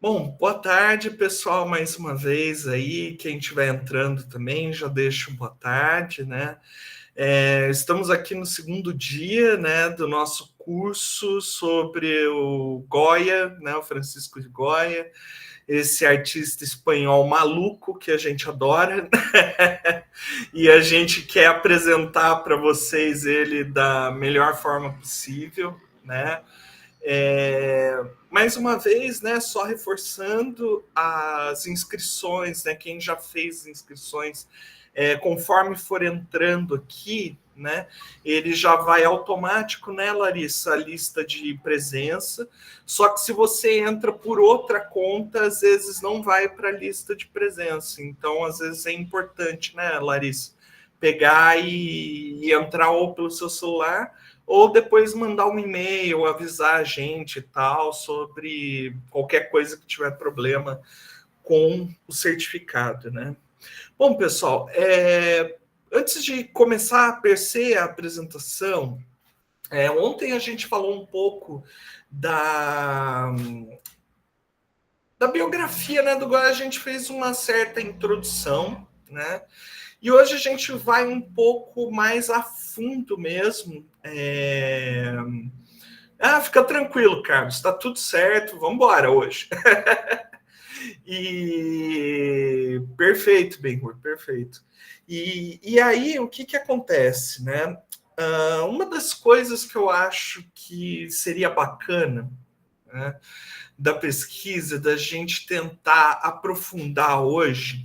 Bom, boa tarde, pessoal, mais uma vez aí. Quem estiver entrando também, já deixa um boa tarde, né? Estamos aqui no segundo dia, né, do nosso curso sobre o Goya, né, o Francisco de Goya, esse artista espanhol maluco que a gente adora, né? E a gente quer apresentar para vocês ele da melhor forma possível, né? Mais uma vez, né, só reforçando as inscrições, né, quem já fez inscrições, conforme for entrando aqui, né, ele já vai automático, né, Larissa, a lista de presença, só que se você entra por outra conta, às vezes não vai para a lista de presença, então às vezes é importante, né, Larissa, pegar e entrar ou pelo seu celular, ou depois mandar um e-mail, avisar a gente e tal, sobre qualquer coisa que tiver problema com o certificado, né? Bom, pessoal, antes de começar a per se a apresentação, ontem a gente falou um pouco da biografia, né, do Goya, a gente fez uma certa introdução, né? E hoje a gente vai um pouco mais a fundo mesmo. Fica tranquilo, Carlos, está tudo certo, vamos embora hoje. E perfeito, Benhur, perfeito. E aí, o que acontece, né? Uma das coisas que eu acho que seria bacana, né, da pesquisa, da gente tentar aprofundar hoje,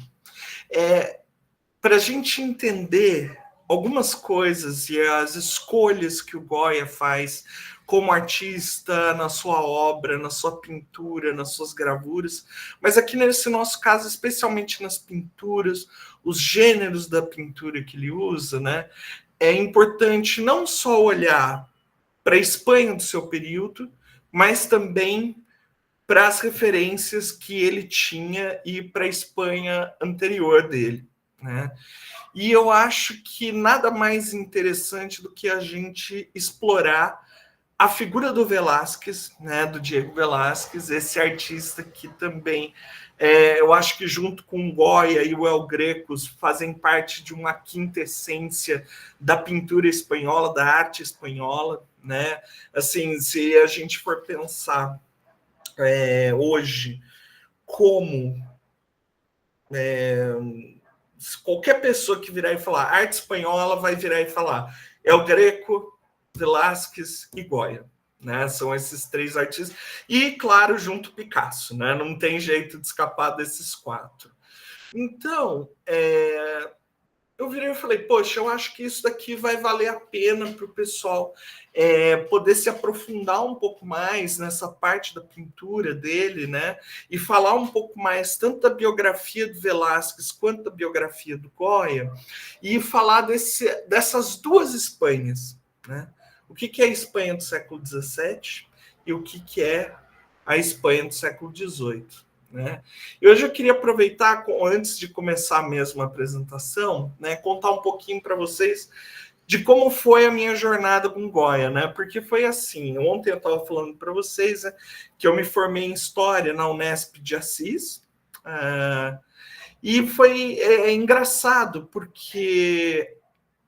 para a gente entender algumas coisas e as escolhas que o Goya faz como artista na sua obra, na sua pintura, nas suas gravuras, mas aqui nesse nosso caso, especialmente nas pinturas, os gêneros da pintura que ele usa, né? É importante não só olhar para a Espanha do seu período, mas também para as referências que ele tinha e para a Espanha anterior dele, né? E eu acho que nada mais interessante do que a gente explorar a figura do Velázquez, né, do Diego Velázquez, esse artista que também, eu acho que junto com o Goya e o El Greco fazem parte de uma quintessência da pintura espanhola, da arte espanhola, né? Assim, se a gente for pensar hoje como qualquer pessoa que virar e falar arte espanhola vai virar e falar El Greco, Velázquez e Goya, né? São esses três artistas. E, claro, junto Picasso, né? Não tem jeito de escapar desses quatro. Então, eu virei e falei, poxa, eu acho que isso daqui vai valer a pena para o pessoal poder se aprofundar um pouco mais nessa parte da pintura dele, né? E falar um pouco mais tanto da biografia do Velázquez quanto da biografia do Goya, e falar dessas duas Espanhas, né? O que é a Espanha do século XVII e o que é a Espanha do século XVIII. Né? E hoje eu queria aproveitar, antes de começar mesmo a apresentação, né, contar um pouquinho para vocês de como foi a minha jornada com Goya, né? Porque foi assim, ontem eu estava falando para vocês, né, que eu me formei em História na Unesp de Assis, e foi engraçado, porque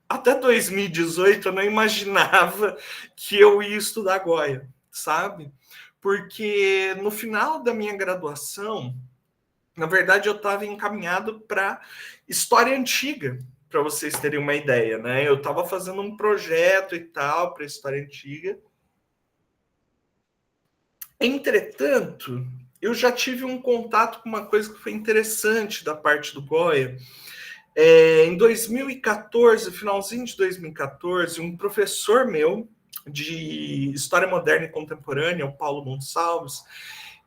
até 2018 eu não imaginava que eu ia estudar Goya, sabe? Porque no final da minha graduação, na verdade, eu estava encaminhado para história antiga, para vocês terem uma ideia, né? Eu estava fazendo um projeto e tal para história antiga. Entretanto, eu já tive um contato com uma coisa que foi interessante da parte do Goya. Em 2014, finalzinho de 2014, um professor meu de História Moderna e Contemporânea, o Paulo Gonçalves,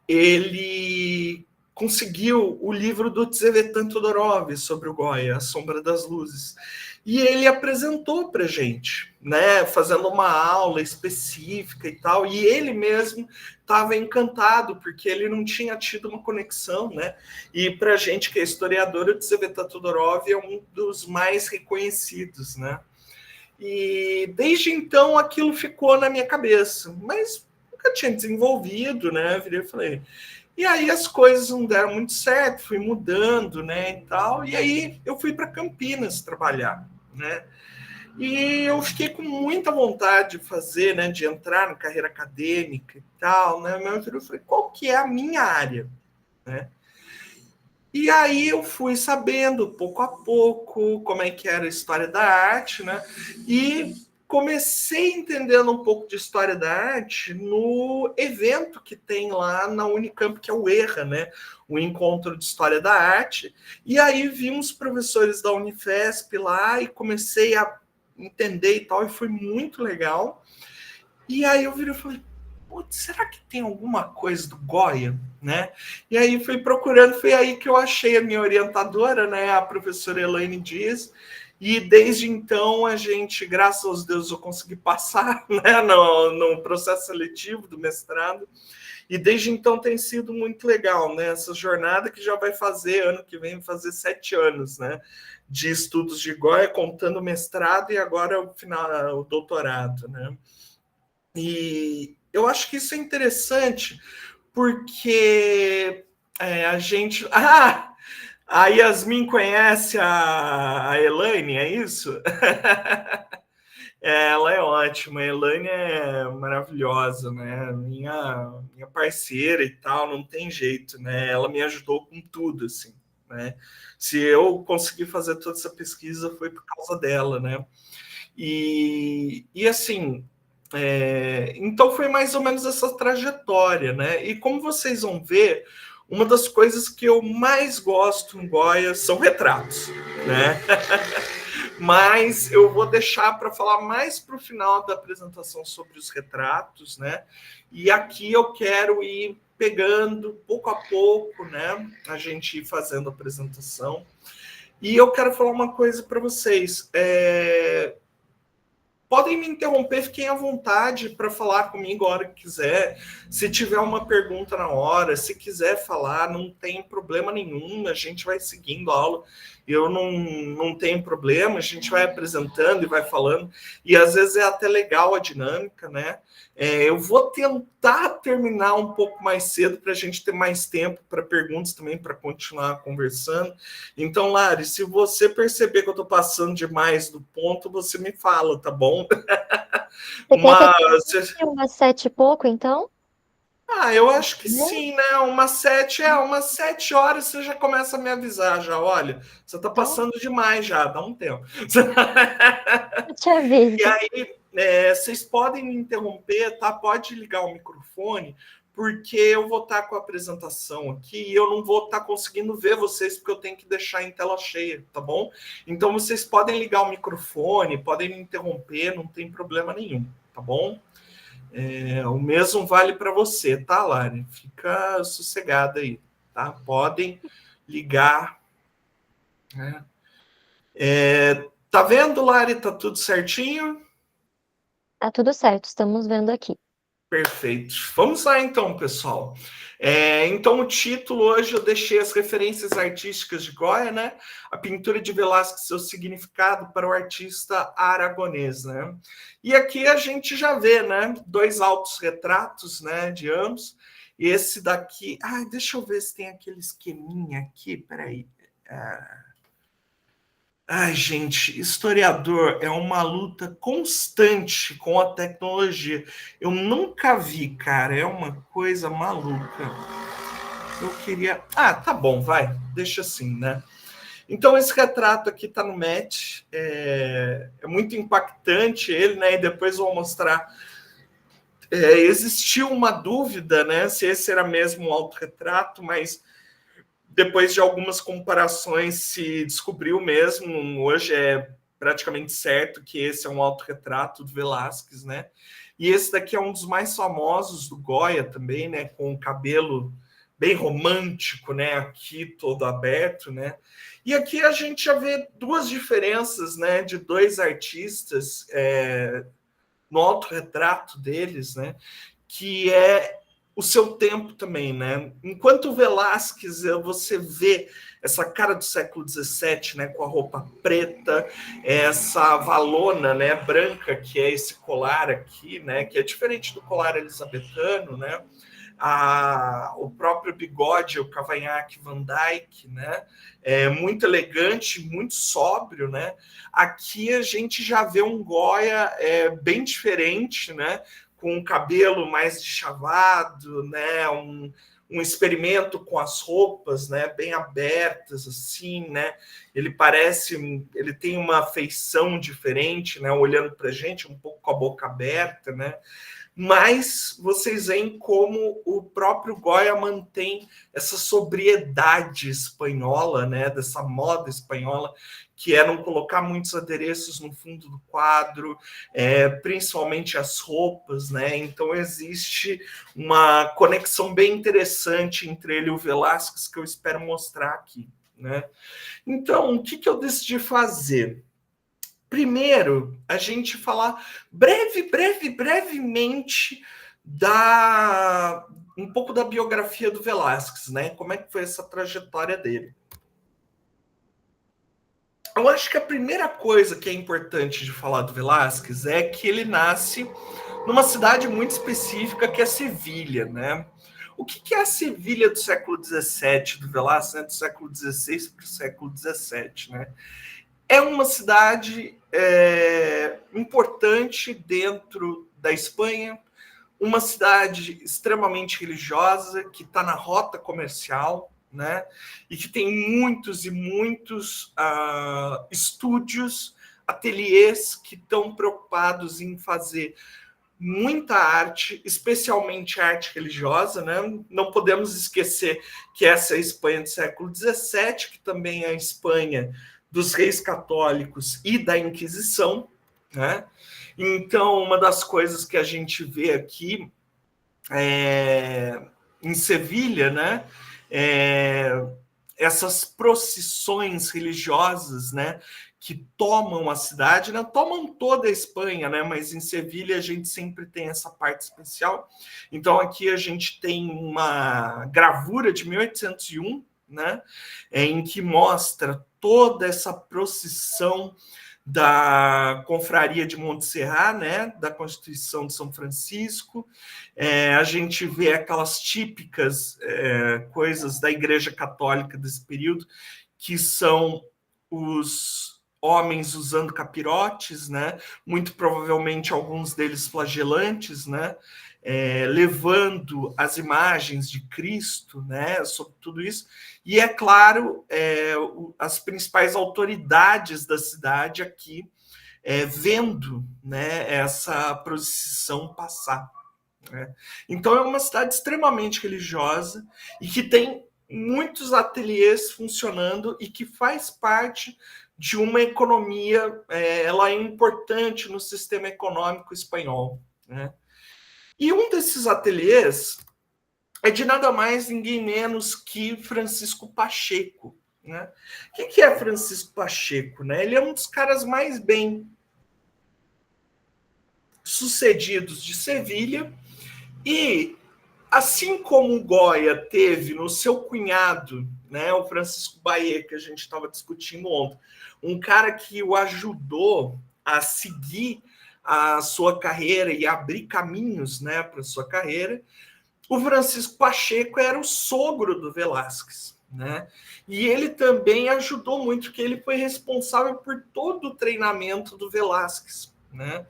ele conseguiu o livro do Tsevetan Todorov sobre o Goya, A Sombra das Luzes. E ele apresentou para a gente, né, fazendo uma aula específica e tal, e ele mesmo estava encantado, porque ele não tinha tido uma conexão, né, e para a gente que é historiador, o Tsevetan Todorov é um dos mais reconhecidos, né, e desde então aquilo ficou na minha cabeça, mas nunca tinha desenvolvido, né? Virei e falei. E aí as coisas não deram muito certo, fui mudando, né, e tal. E aí eu fui para Campinas trabalhar, né? E eu fiquei com muita vontade de fazer, né, de entrar na carreira acadêmica e tal, né? Mas eu falei, qual que é a minha área, né? E aí eu fui sabendo, pouco a pouco, como é que era a história da arte, né? E comecei entendendo um pouco de história da arte no evento que tem lá na Unicamp, que é o ERRA, né? O Encontro de História da Arte. E aí vi uns professores da Unifesp lá e comecei a entender e tal, e foi muito legal. E aí eu virei e falei, putz, será que tem alguma coisa do Goya, né? E aí fui procurando, foi aí que eu achei a minha orientadora, né, a professora Elaine Dias, e desde então a gente, graças aos deuses, eu consegui passar, né, no processo seletivo do mestrado, e desde então tem sido muito legal, né, essa jornada que já vai fazer, ano que vem, fazer 7 anos, né, de estudos de Goya, contando o mestrado e agora o final, o doutorado, né. E eu acho que isso é interessante, porque a gente. Ah! A Yasmin conhece a Elaine, é isso? Ela é ótima, a Elaine é maravilhosa, né? Minha parceira e tal, não tem jeito, né? Ela me ajudou com tudo, assim, né? Se eu consegui fazer toda essa pesquisa foi por causa dela, né? E assim, então foi mais ou menos essa trajetória, né? E como vocês vão ver, uma das coisas que eu mais gosto em Goya são retratos, né? Mas eu vou deixar para falar mais para o final da apresentação sobre os retratos, né? E aqui eu quero ir pegando pouco a pouco, né? A gente ir fazendo a apresentação. E eu quero falar uma coisa para vocês. Podem me interromper, fiquem à vontade para falar comigo a hora que quiser. Se tiver uma pergunta na hora, se quiser falar, não tem problema nenhum, a gente vai seguindo a aula. Eu não tenho problema, a gente vai apresentando e vai falando. E às vezes é até legal a dinâmica, né? Eu vou tentar terminar um pouco mais cedo para a gente ter mais tempo para perguntas também, para continuar conversando. Então, Lari, se você perceber que eu estou passando demais do ponto, você me fala, tá bom? Você quer que eu Mas, termine umas 7 e pouco, então? eu acho que Né? sim, né? Umas 7 horas você já começa a me avisar, já, olha, você está Então, passando demais já, dá um tempo. eu te E aviso. aí, vocês podem me interromper, tá? Pode ligar o microfone, porque eu vou estar com a apresentação aqui e eu não vou estar conseguindo ver vocês, porque eu tenho que deixar em tela cheia, tá bom? Então, vocês podem ligar o microfone, podem me interromper, não tem problema nenhum, tá bom? O mesmo vale para você, tá, Lari? Fica sossegada aí, tá? Podem ligar, né? Tá vendo, Lari? Tá tudo certinho? Tá tudo certo, estamos vendo aqui. Perfeito. Vamos lá então, pessoal. Então, o título hoje eu deixei as referências artísticas de Goya, né? A pintura de Velázquez, seu significado para o artista aragonês, né? E aqui a gente já vê, né? 2 altos retratos, né? De ambos. E esse daqui. Deixa eu ver se tem aquele esqueminha aqui. Peraí. Gente, historiador é uma luta constante com a tecnologia. Eu nunca vi, cara, é uma coisa maluca. Eu queria. Tá bom, vai, deixa assim, né? Então, esse retrato aqui tá no Met, é muito impactante ele, né? E depois vou mostrar. Existiu uma dúvida, né, se esse era mesmo um autorretrato, mas depois de algumas comparações se descobriu mesmo, hoje é praticamente certo que esse é um autorretrato do Velázquez, né? E esse daqui é um dos mais famosos do Goya também, né? Com o cabelo bem romântico, né? Aqui todo aberto, né? E aqui a gente já vê 2 diferenças, né? De 2 artistas no autorretrato deles, né? Que é o seu tempo também, né? Enquanto o Velázquez, você vê essa cara do século XVII, né, com a roupa preta, essa valona, né, branca, que é esse colar aqui, né, que é diferente do colar elisabetano, né? O próprio bigode, o cavanhaque Van Dyck, né? É muito elegante, muito sóbrio, né? Aqui a gente já vê um Goya bem diferente, né? Com o cabelo mais deschavado, né? Um experimento com as roupas, né? Bem abertas, assim, né? Ele tem uma feição diferente, né? Olhando para a gente, um pouco com a boca aberta, né? Mas vocês veem como o próprio Goya mantém essa sobriedade espanhola, né, dessa moda espanhola, que é não colocar muitos adereços no fundo do quadro, principalmente as roupas, né? Então existe uma conexão bem interessante entre ele e o Velázquez que eu espero mostrar aqui, né? Então, o que eu decidi fazer? Primeiro, a gente falar brevemente um pouco da biografia do Velázquez, né? Como é que foi essa trajetória dele. Eu acho que a primeira coisa que é importante de falar do Velázquez é que ele nasce numa cidade muito específica, que é Sevilha, né? O que é a Sevilha do século XVII, do Velázquez, né? Do século XVI para o século XVII, né? É uma cidade importante dentro da Espanha, uma cidade extremamente religiosa, que está na rota comercial, né? E que tem muitos e muitos estúdios, ateliês que estão preocupados em fazer muita arte, especialmente arte religiosa, né? Não podemos esquecer que essa é a Espanha do século XVII, que também é a Espanha dos reis católicos e da Inquisição, né? Então, uma das coisas que a gente vê aqui em Sevilha, né? Essas procissões religiosas, né? Que tomam a cidade, né? Tomam toda a Espanha, né? Mas em Sevilha a gente sempre tem essa parte especial. Então aqui a gente tem uma gravura de 1801, né? Em que mostra toda essa procissão da Confraria de Montserrat, né, da Constituição de São Francisco. A gente vê aquelas típicas coisas da Igreja Católica desse período, que são os homens usando capirotes, né, muito provavelmente alguns deles flagelantes, né, levando as imagens de Cristo, né, sobre tudo isso. E, é claro, as principais autoridades da cidade aqui vendo, né, essa procissão passar, né? Então, é uma cidade extremamente religiosa e que tem muitos ateliês funcionando e que faz parte de uma economia, ela é importante no sistema econômico espanhol, né? E um desses ateliês é de nada mais, ninguém menos que Francisco Pacheco, né? O que é Francisco Pacheco, né? Ele é um dos caras mais bem sucedidos de Sevilha e, assim como o Goya teve no seu cunhado, né, o Francisco Baie, que a gente estava discutindo ontem, um cara que o ajudou a seguir a sua carreira e abrir caminhos, né, para a sua carreira, o Francisco Pacheco era o sogro do Velázquez, né? E ele também ajudou muito, porque ele foi responsável por todo o treinamento do Velázquez, né?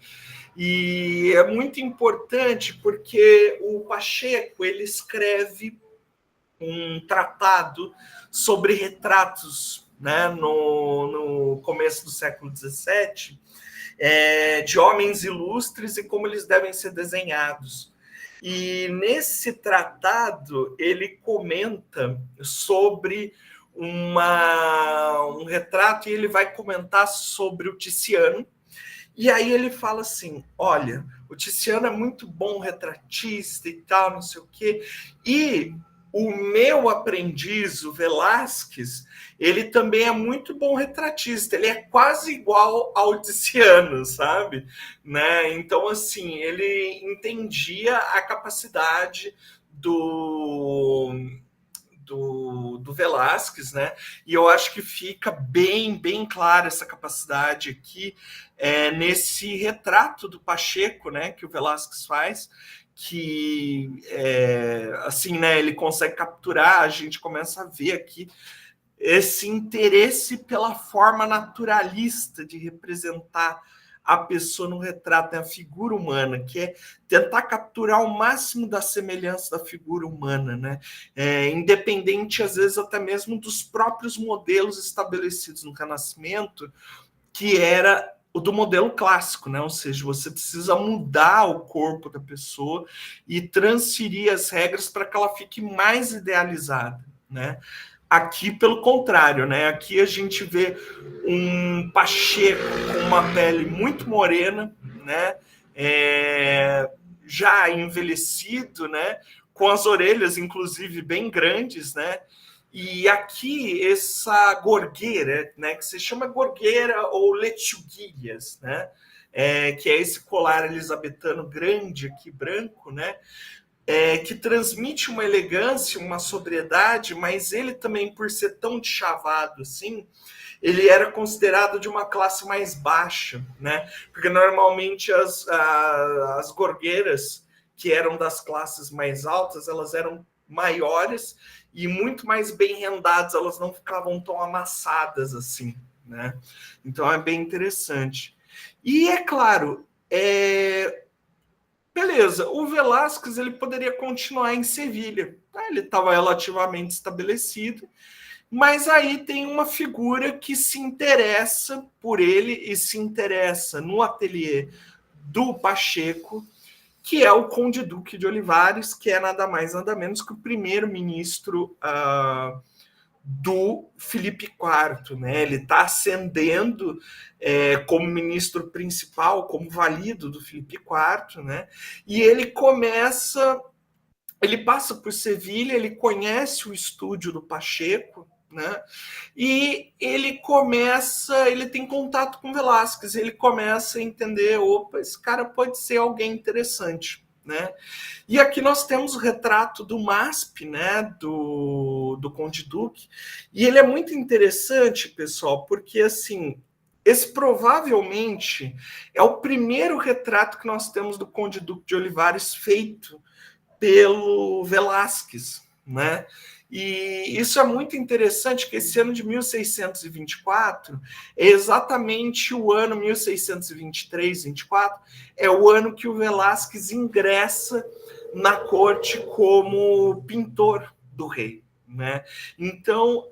E é muito importante porque o Pacheco ele escreve um tratado sobre retratos, né, no começo do século XVII, de homens ilustres e como eles devem ser desenhados. E nesse tratado ele comenta sobre um retrato e ele vai comentar sobre o Tiziano. E aí ele fala assim, olha, o Tiziano é muito bom retratista e tal, não sei o quê. E o meu aprendiz, o Velázquez, ele também é muito bom retratista. Ele é quase igual ao Tiziano, sabe? Né? Então, assim, ele entendia a capacidade do Velázquez, né? E eu acho que fica bem clara essa capacidade aqui nesse retrato do Pacheco, né? Que o Velázquez faz, que assim, né? Ele consegue capturar, a gente começa a ver aqui esse interesse pela forma naturalista de representar a pessoa no retrato, a figura humana, que é tentar capturar o máximo da semelhança da figura humana, né? Independente, às vezes, até mesmo dos próprios modelos estabelecidos no Renascimento, que era o do modelo clássico, né? Ou seja, você precisa mudar o corpo da pessoa e transferir as regras para que ela fique mais idealizada, né? Aqui, pelo contrário, né? Aqui a gente vê um Pacheco com uma pele muito morena, né? Já envelhecido, né? Com as orelhas, inclusive, bem grandes, né? E aqui essa gorgueira, né? Que se chama gorgueira ou lechuguilhas, né? Que é esse colar elisabetano grande aqui, branco, né? Que transmite uma elegância, uma sobriedade, mas ele também, por ser tão chavado assim, ele era considerado de uma classe mais baixa, né? Porque normalmente as gorgueiras, que eram das classes mais altas, elas eram maiores e muito mais bem rendadas, elas não ficavam tão amassadas assim, né? Então é bem interessante. E é claro, beleza, o Velázquez ele poderia continuar em Sevilha. Ele estava relativamente estabelecido, mas aí tem uma figura que se interessa por ele e se interessa no ateliê do Pacheco, que é o Conde Duque de Olivares, que é nada mais nada menos que o primeiro-ministro do Filipe IV, né? Ele está ascendendo como ministro principal, como valido do Filipe IV, né? E ele passa por Sevilha, ele conhece o estúdio do Pacheco, né? E ele tem contato com Velázquez, ele começa a entender, opa, esse cara pode ser alguém interessante, né? E aqui nós temos o retrato do MASP, né, do Conde Duque, e ele é muito interessante, pessoal, porque assim, esse provavelmente é o primeiro retrato que nós temos do Conde Duque de Olivares feito pelo Velázquez, né? E isso é muito interessante, que esse ano de 1624 é exatamente o ano 1623, 24, é o ano que o Velázquez ingressa na corte como pintor do rei, né? Então,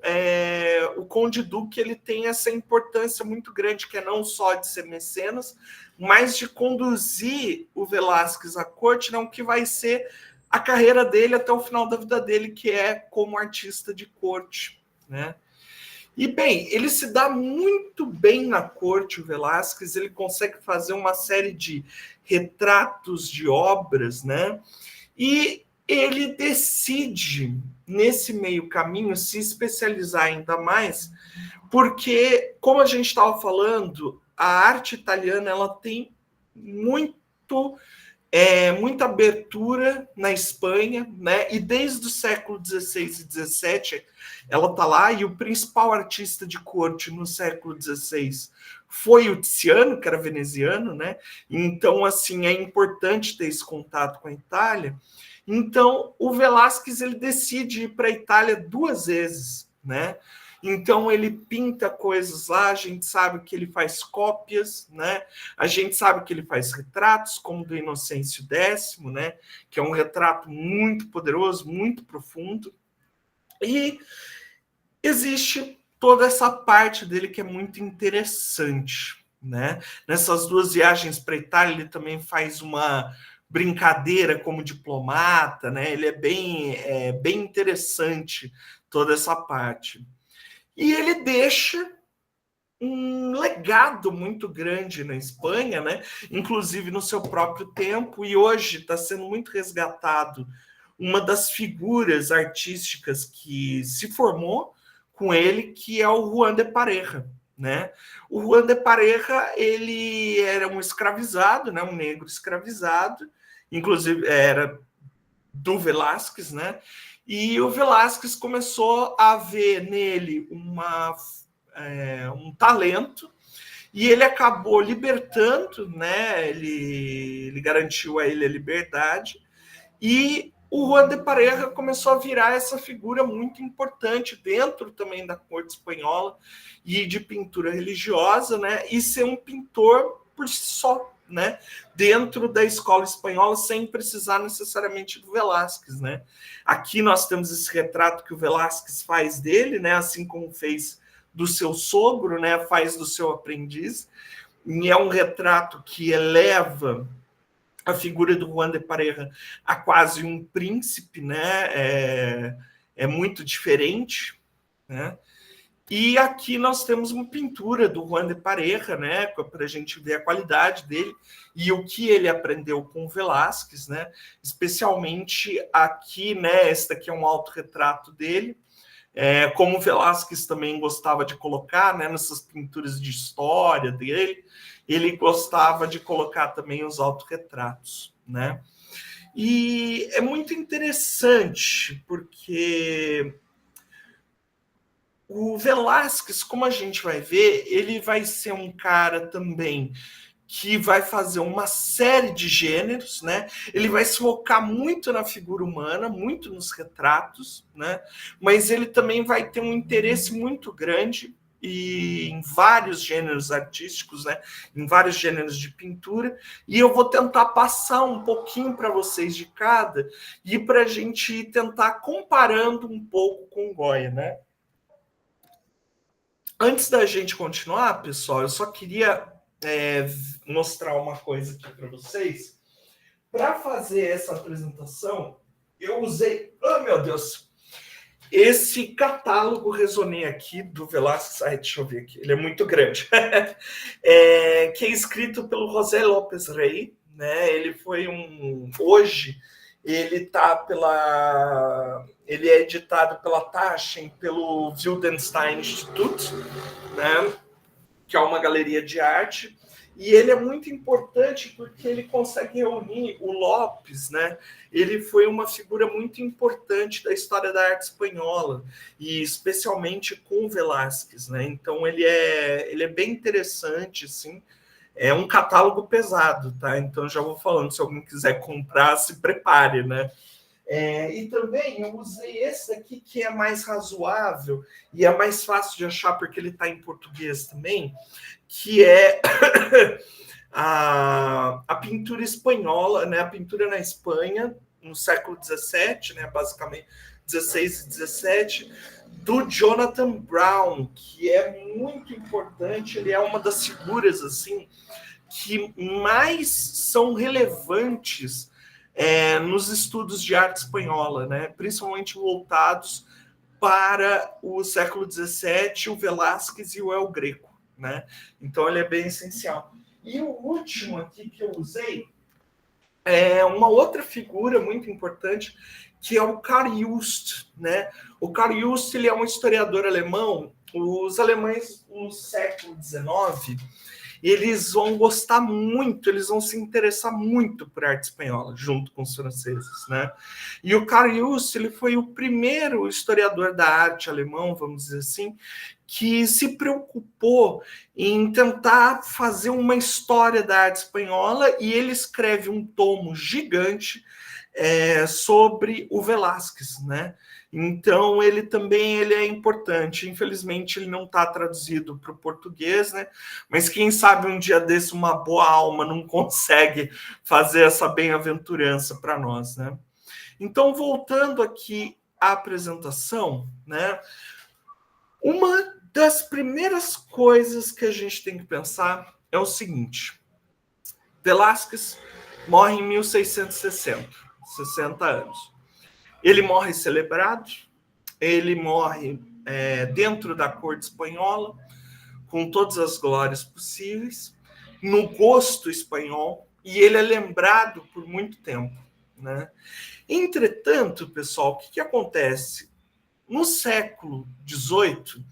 o Conde Duque ele tem essa importância muito grande, que é não só de ser mecenas, mas de conduzir o Velázquez à corte, não que vai ser a carreira dele até o final da vida dele, que é como artista de corte, né? E, bem, ele se dá muito bem na corte, o Velázquez, ele consegue fazer uma série de retratos de obras, né? E ele decide, nesse meio caminho, se especializar ainda mais, porque, como a gente estava falando, a arte italiana ela tem muita abertura na Espanha, né? E desde o século XVI e XVII ela está lá, e o principal artista de corte no século XVI foi o Tiziano, que era veneziano, né? Então, assim, é importante ter esse contato com a Itália. Então, o Velázquez ele decide ir para a Itália 2 vezes, né? Então ele pinta coisas lá, a gente sabe que ele faz cópias, né? A gente sabe que ele faz retratos, como do Inocêncio X, né? Que é um retrato muito poderoso, muito profundo. E existe toda essa parte dele que é muito interessante, né? Nessas 2 viagens para a Itália, ele também faz uma brincadeira como diplomata, né? Ele é bem interessante toda essa parte. E ele deixa um legado muito grande na Espanha, né? Inclusive no seu próprio tempo, e hoje está sendo muito resgatado uma das figuras artísticas que se formou com ele, que é o Juan de Pareja, né? O Juan de Pareja, ele era um escravizado, né? Um negro escravizado, inclusive era do Velázquez, né? E o Velázquez começou a ver nele um talento, e ele acabou libertando, né? Ele garantiu a ele a liberdade, e o Juan de Pareja começou a virar essa figura muito importante dentro também da corte espanhola e de pintura religiosa, né? E ser um pintor por si só, né, dentro da escola espanhola, sem precisar necessariamente do Velázquez, né? Aqui nós temos esse retrato que o Velázquez faz dele, né, assim como fez do seu sogro, né, faz do seu aprendiz, e é um retrato que eleva a figura do Juan de Pareja a quase um príncipe, né? É muito diferente, né? E aqui nós temos uma pintura do Juan de Pareja, né, para a gente ver a qualidade dele e o que ele aprendeu com o Velázquez, né, especialmente aqui, né, este aqui é um autorretrato dele, como o Velázquez também gostava de colocar, né, nessas pinturas de história dele, ele gostava de colocar também os autorretratos, né. E é muito interessante, porque o Velázquez, como a gente vai ver, ele vai ser um cara também que vai fazer uma série de gêneros, né? Ele vai se focar muito na figura humana, muito nos retratos, né? Mas ele também vai ter um interesse muito grande em vários gêneros artísticos, né? Em vários gêneros de pintura. E eu vou tentar passar um pouquinho para vocês de cada e para a gente tentar comparando um pouco com o Goya, né? Antes da gente continuar, pessoal, eu só queria mostrar uma coisa aqui para vocês. Para fazer essa apresentação, eu usei, oh meu Deus, esse catálogo Raisonné aqui do Velázquez. Ai, deixa eu ver aqui, ele é muito grande. Que é escrito pelo José López Rey, né? Ele foi hoje ele ele é editado pela Taschen, pelo Wildenstein Institute, né, que é uma galeria de arte, e ele é muito importante porque ele consegue reunir o Lopes, né? Ele foi uma figura muito importante da história da arte espanhola, e especialmente com o Velázquez, né? Então ele é bem interessante, assim. É um catálogo pesado, tá? Então já vou falando, se alguém quiser comprar, se prepare, né? E também eu usei esse aqui que é mais razoável e é mais fácil de achar porque ele está em português também, que é a pintura espanhola, né? A pintura na Espanha no século XVII, né? Basicamente 16 e 17, do Jonathan Brown, que é muito importante. Ele é uma das figuras assim que mais são relevantes nos estudos de arte espanhola, né? Principalmente voltados para o século XVII, o Velázquez e o El Greco, né? Então ele é bem essencial. E o último aqui que eu usei é uma outra figura muito importante, que é o Karl Just, né? O Karl Just, ele é um historiador alemão. Os alemães no século XIX, eles vão gostar muito, eles vão se interessar muito por arte espanhola, junto com os franceses, né? E o Karl Just, ele foi o primeiro historiador da arte alemão, vamos dizer assim, que se preocupou em tentar fazer uma história da arte espanhola, e ele escreve um tomo gigante sobre o Velázquez, né? Então ele é importante. Infelizmente ele não está traduzido para o português, né? Mas quem sabe um dia desse uma boa alma não consegue fazer essa bem-aventurança para nós, né? Então, voltando aqui à apresentação, né? Uma das primeiras coisas que a gente tem que pensar é o seguinte: Velázquez morre em 1660, 60 anos. Ele morre celebrado, ele morre dentro da corte espanhola, com todas as glórias possíveis, no gosto espanhol, e ele é lembrado por muito tempo, né? Entretanto, pessoal, o que acontece? No século XVIII,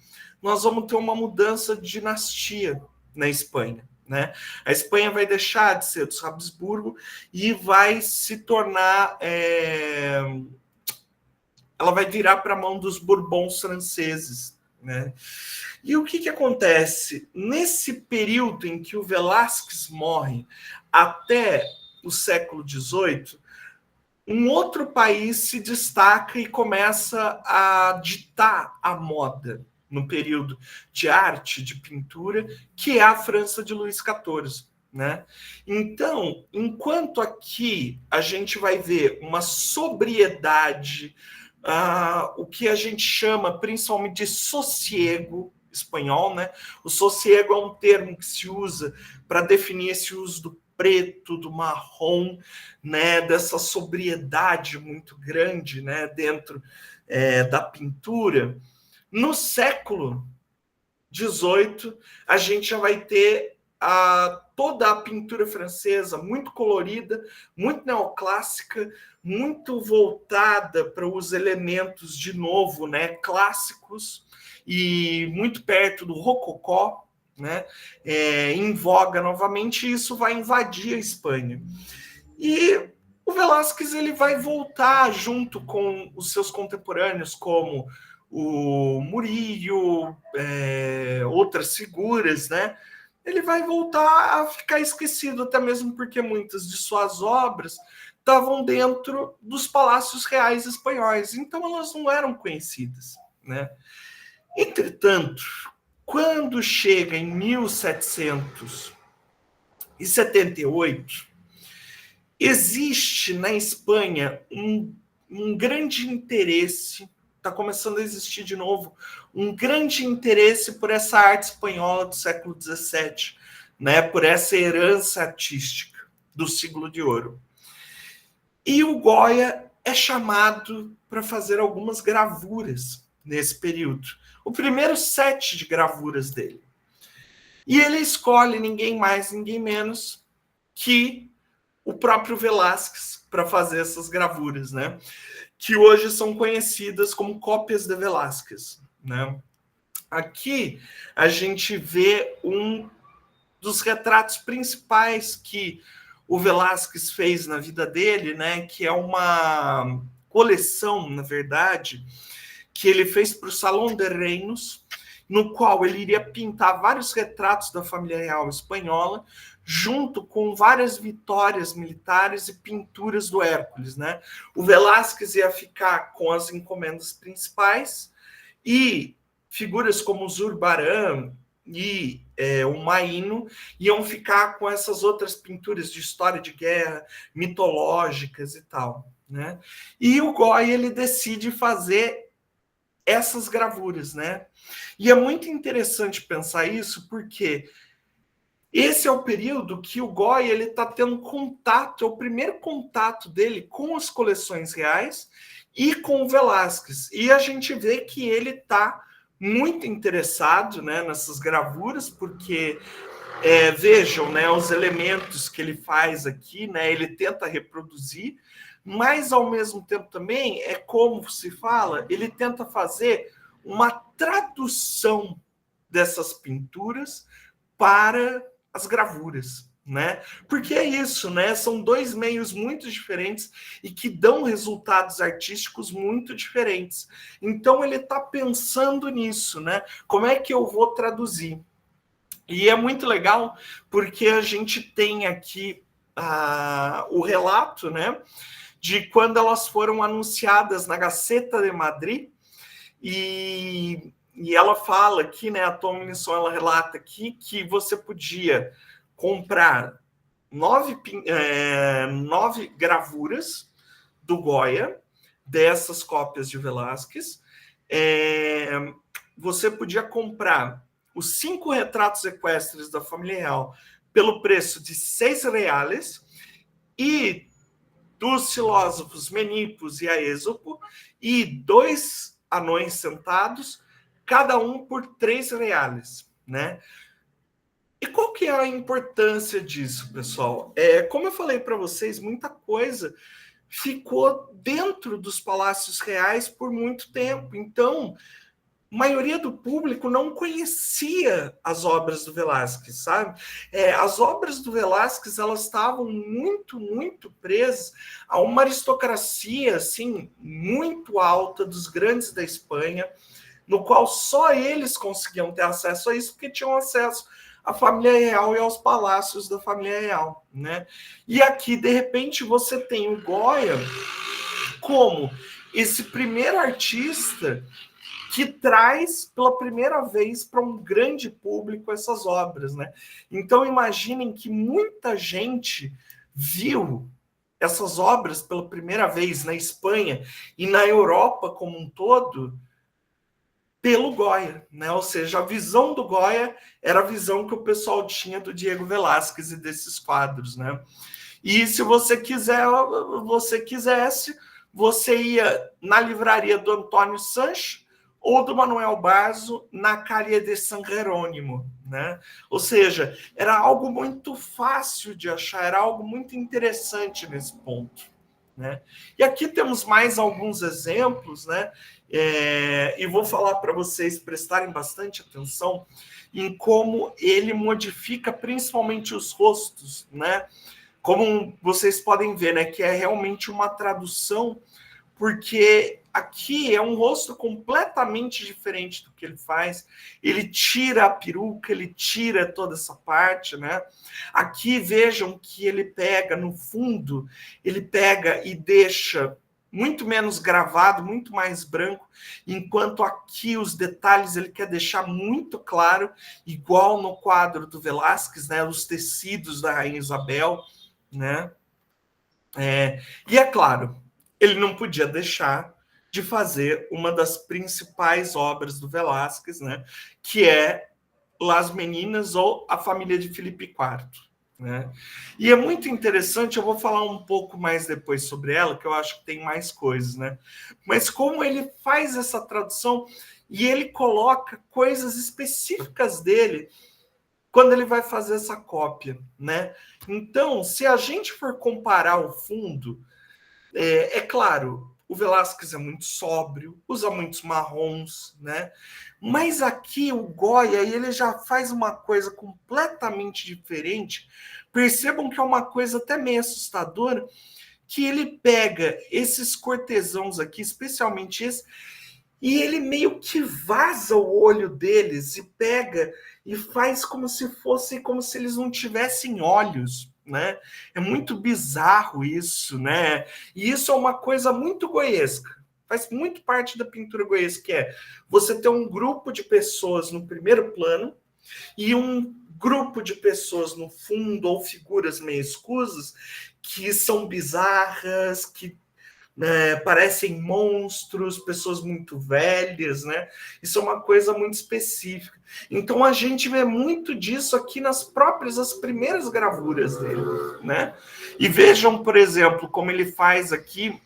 nós vamos ter uma mudança de dinastia na Espanha, né? A Espanha vai deixar de ser dos Habsburgo e vai se tornar... ela vai virar para a mão dos Bourbons franceses, né? E o que acontece? Nesse período em que o Velázquez morre, até o século XVIII, um outro país se destaca e começa a ditar a moda no período de arte, de pintura, que é a França de Luís XIV, né? Então, enquanto aqui a gente vai ver uma sobriedade, o que a gente chama principalmente de sossego espanhol, né? O sossego é um termo que se usa para definir esse uso do preto, do marrom, né? Dessa sobriedade muito grande, né? Dentro da pintura. No século XVIII, a gente já vai ter toda a pintura francesa muito colorida, muito neoclássica, muito voltada para os elementos, de novo, né, clássicos, e muito perto do rococó, né, em voga novamente, e isso vai invadir a Espanha. E o Velázquez ele vai voltar junto com os seus contemporâneos, como o Murillo, outras figuras, né? Ele vai voltar a ficar esquecido, até mesmo porque muitas de suas obras estavam dentro dos palácios reais espanhóis, então elas não eram conhecidas, né? Entretanto, quando chega em 1778, existe na Espanha um grande interesse, está começando a existir de novo, um grande interesse por essa arte espanhola do século XVII, né, por essa herança artística do siglo de ouro. E o Goya é chamado para fazer algumas gravuras nesse período. O primeiro set de gravuras dele. E ele escolhe ninguém mais, ninguém menos que o próprio Velázquez para fazer essas gravuras, né? Que hoje são conhecidas como cópias de Velázquez, né? Aqui a gente vê um dos retratos principais que o Velázquez fez na vida dele, né? Que é uma coleção, na verdade, que ele fez para o Salão de Reinos, no qual ele iria pintar vários retratos da família real espanhola, junto com várias vitórias militares e pinturas do Hércules, né? O Velázquez ia ficar com as encomendas principais e figuras como Zurbarán e o Maíno iam ficar com essas outras pinturas de história de guerra, mitológicas e tal, né? E o Goya, ele decide fazer essas gravuras, né? E é muito interessante pensar isso, porque esse é o período que o Goya ele está tendo contato, é o primeiro contato dele com as coleções reais e com o Velázquez. E a gente vê que ele está muito interessado, né, nessas gravuras, porque vejam, né, os elementos que ele faz aqui, né, ele tenta reproduzir, mas ao mesmo tempo também é como se fala, ele tenta fazer uma tradução dessas pinturas para as gravuras, né? Porque é isso, né? São dois meios muito diferentes e que dão resultados artísticos muito diferentes. Então ele está pensando nisso, né? Como é que eu vou traduzir? E é muito legal porque a gente tem aqui o relato, né? De quando elas foram anunciadas na Gaceta de Madrid, e ela fala aqui, né, a Tomlinson, ela relata aqui que você podia comprar 9 gravuras do Goya, dessas cópias de Velázquez, você podia comprar os 5 retratos equestres da família real pelo preço de R$6, e dos filósofos Menipos e Aésopo, e 2 anões sentados, cada um por R$3, né? E qual que é a importância disso, pessoal? Como eu falei para vocês, muita coisa ficou dentro dos palácios reais por muito tempo. Então, maioria do público não conhecia as obras do Velázquez, sabe? As obras do Velázquez, elas estavam muito, muito presas a uma aristocracia, assim, muito alta dos grandes da Espanha, no qual só eles conseguiam ter acesso a isso, porque tinham acesso à família real e aos palácios da família real, né? E aqui, de repente, você tem o Goya como esse primeiro artista que traz pela primeira vez para um grande público essas obras, né? Então imaginem que muita gente viu essas obras pela primeira vez na Espanha e na Europa como um todo pelo Goya, né? Ou seja, a visão do Goya era a visão que o pessoal tinha do Diego Velázquez e desses quadros, né? E se você quisesse, você ia na livraria do Antônio Sancho ou do Manuel Basso na Calle de San Jerônimo, né? Ou seja, era algo muito fácil de achar, era algo muito interessante nesse ponto, né? E aqui temos mais alguns exemplos, né? E vou falar para vocês prestarem bastante atenção em como ele modifica principalmente os rostos, né? Como vocês podem ver, né, que é realmente uma tradução, porque aqui é um rosto completamente diferente do que ele faz. Ele tira a peruca, ele tira toda essa parte, né? Aqui vejam que ele pega no fundo, ele pega e deixa muito menos gravado, muito mais branco, enquanto aqui os detalhes ele quer deixar muito claro, igual no quadro do Velázquez, né? Os tecidos da Rainha Isabel, né? E é claro, ele não podia deixar de fazer uma das principais obras do Velázquez, né? Que é Las Meninas ou A Família de Filipe IV. Né? E é muito interessante, eu vou falar um pouco mais depois sobre ela, que eu acho que tem mais coisas, né? Mas como ele faz essa tradução e ele coloca coisas específicas dele quando ele vai fazer essa cópia, né? Então, se a gente for comparar o fundo, claro, o Velázquez é muito sóbrio, usa muitos marrons, né? Mas aqui o Goya, ele já faz uma coisa completamente diferente. Percebam que é uma coisa até meio assustadora, que ele pega esses cortesãos aqui, especialmente esse, e ele meio que vaza o olho deles e pega e faz como se fosse, como se eles não tivessem olhos, né? É muito bizarro isso, né? E isso é uma coisa muito goiesca. Faz muito parte da pintura goiesca, que é você ter um grupo de pessoas no primeiro plano e um grupo de pessoas no fundo ou figuras meio escusas que são bizarras, que parecem monstros, pessoas muito velhas, né? Isso é uma coisa muito específica. Então a gente vê muito disso aqui nas próprias, as primeiras gravuras dele, né? E vejam, por exemplo, como ele faz aqui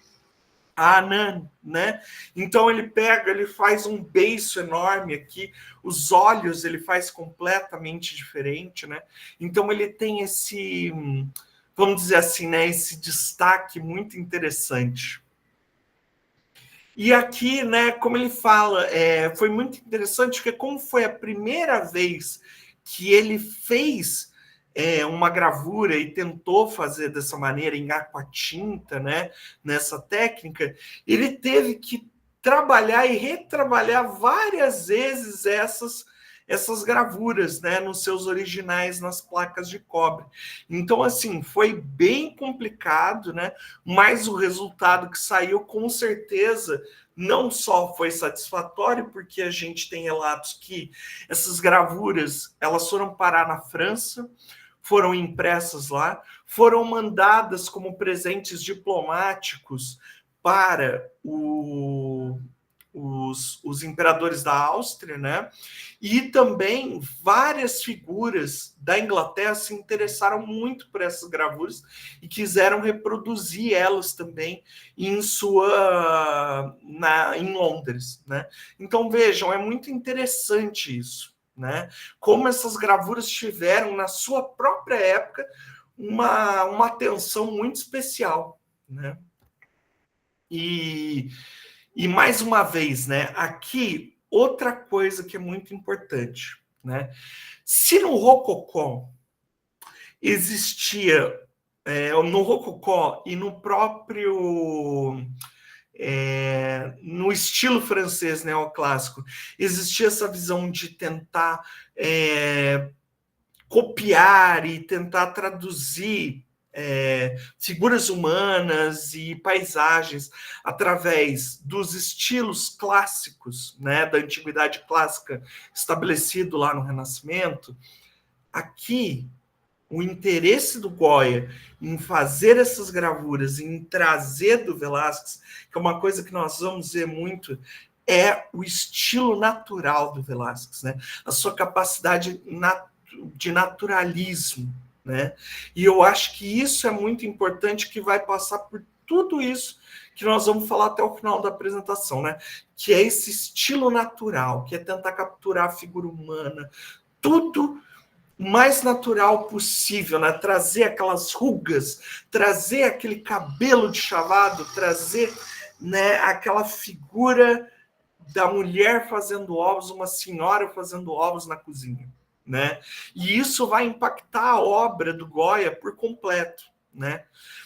a Anã, né? Então ele pega, ele faz um beiço enorme aqui, os olhos ele faz completamente diferente, né? Então ele tem esse, vamos dizer assim, né, esse destaque muito interessante. E aqui, né, como ele fala, foi muito interessante, porque como foi a primeira vez que ele fez uma gravura e tentou fazer dessa maneira em aquatinta, né, nessa técnica, ele teve que trabalhar e retrabalhar várias vezes essas gravuras, né, nos seus originais, nas placas de cobre. Então, assim, foi bem complicado, né, mas o resultado que saiu, com certeza, não só foi satisfatório, porque a gente tem relatos que essas gravuras, elas foram parar na França, foram impressas lá, foram mandadas como presentes diplomáticos para os imperadores da Áustria, né? E também várias figuras da Inglaterra se interessaram muito por essas gravuras e quiseram reproduzir elas também em Londres, né? Então vejam, é muito interessante isso, né? Como essas gravuras tiveram na sua própria época uma atenção muito especial, né? E mais uma vez, né? Aqui outra coisa que é muito importante, né? Se no Rococó existia, no Rococó e no próprio no estilo francês neoclássico, existia essa visão de tentar copiar e tentar traduzir figuras humanas e paisagens através dos estilos clássicos, né, da antiguidade clássica estabelecido lá no Renascimento. Aqui, o interesse do Goya em fazer essas gravuras, em trazer do Velázquez, que é uma coisa que nós vamos ver muito, é o estilo natural do Velázquez, né? A sua capacidade de naturalismo, né? E eu acho que isso é muito importante, que vai passar por tudo isso que nós vamos falar até o final da apresentação, né? Que é esse estilo natural, que é tentar capturar a figura humana, tudo o mais natural possível, né? Trazer aquelas rugas, trazer aquele cabelo de chavado, trazer, né, aquela figura da mulher fazendo ovos, uma senhora fazendo ovos na cozinha, né? E isso vai impactar a obra do Goya por completo, né?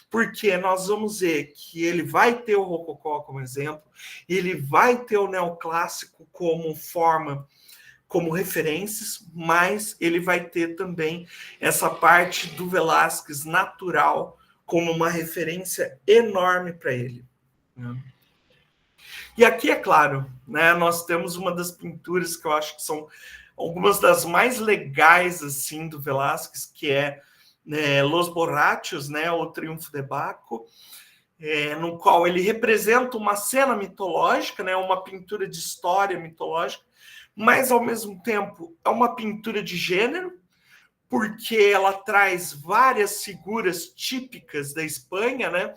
Porque nós vamos ver que ele vai ter o Rococó como exemplo, ele vai ter o neoclássico como forma, como referências, mas ele vai ter também essa parte do Velázquez natural como uma referência enorme para ele, né? E aqui, é claro, né, nós temos uma das pinturas que eu acho que são algumas das mais legais assim do Velázquez, que é, né, Los Borrachos, né, o Triunfo de Baco, no qual ele representa uma cena mitológica, né, uma pintura de história mitológica, mas ao mesmo tempo é uma pintura de gênero, porque ela traz várias figuras típicas da Espanha, né,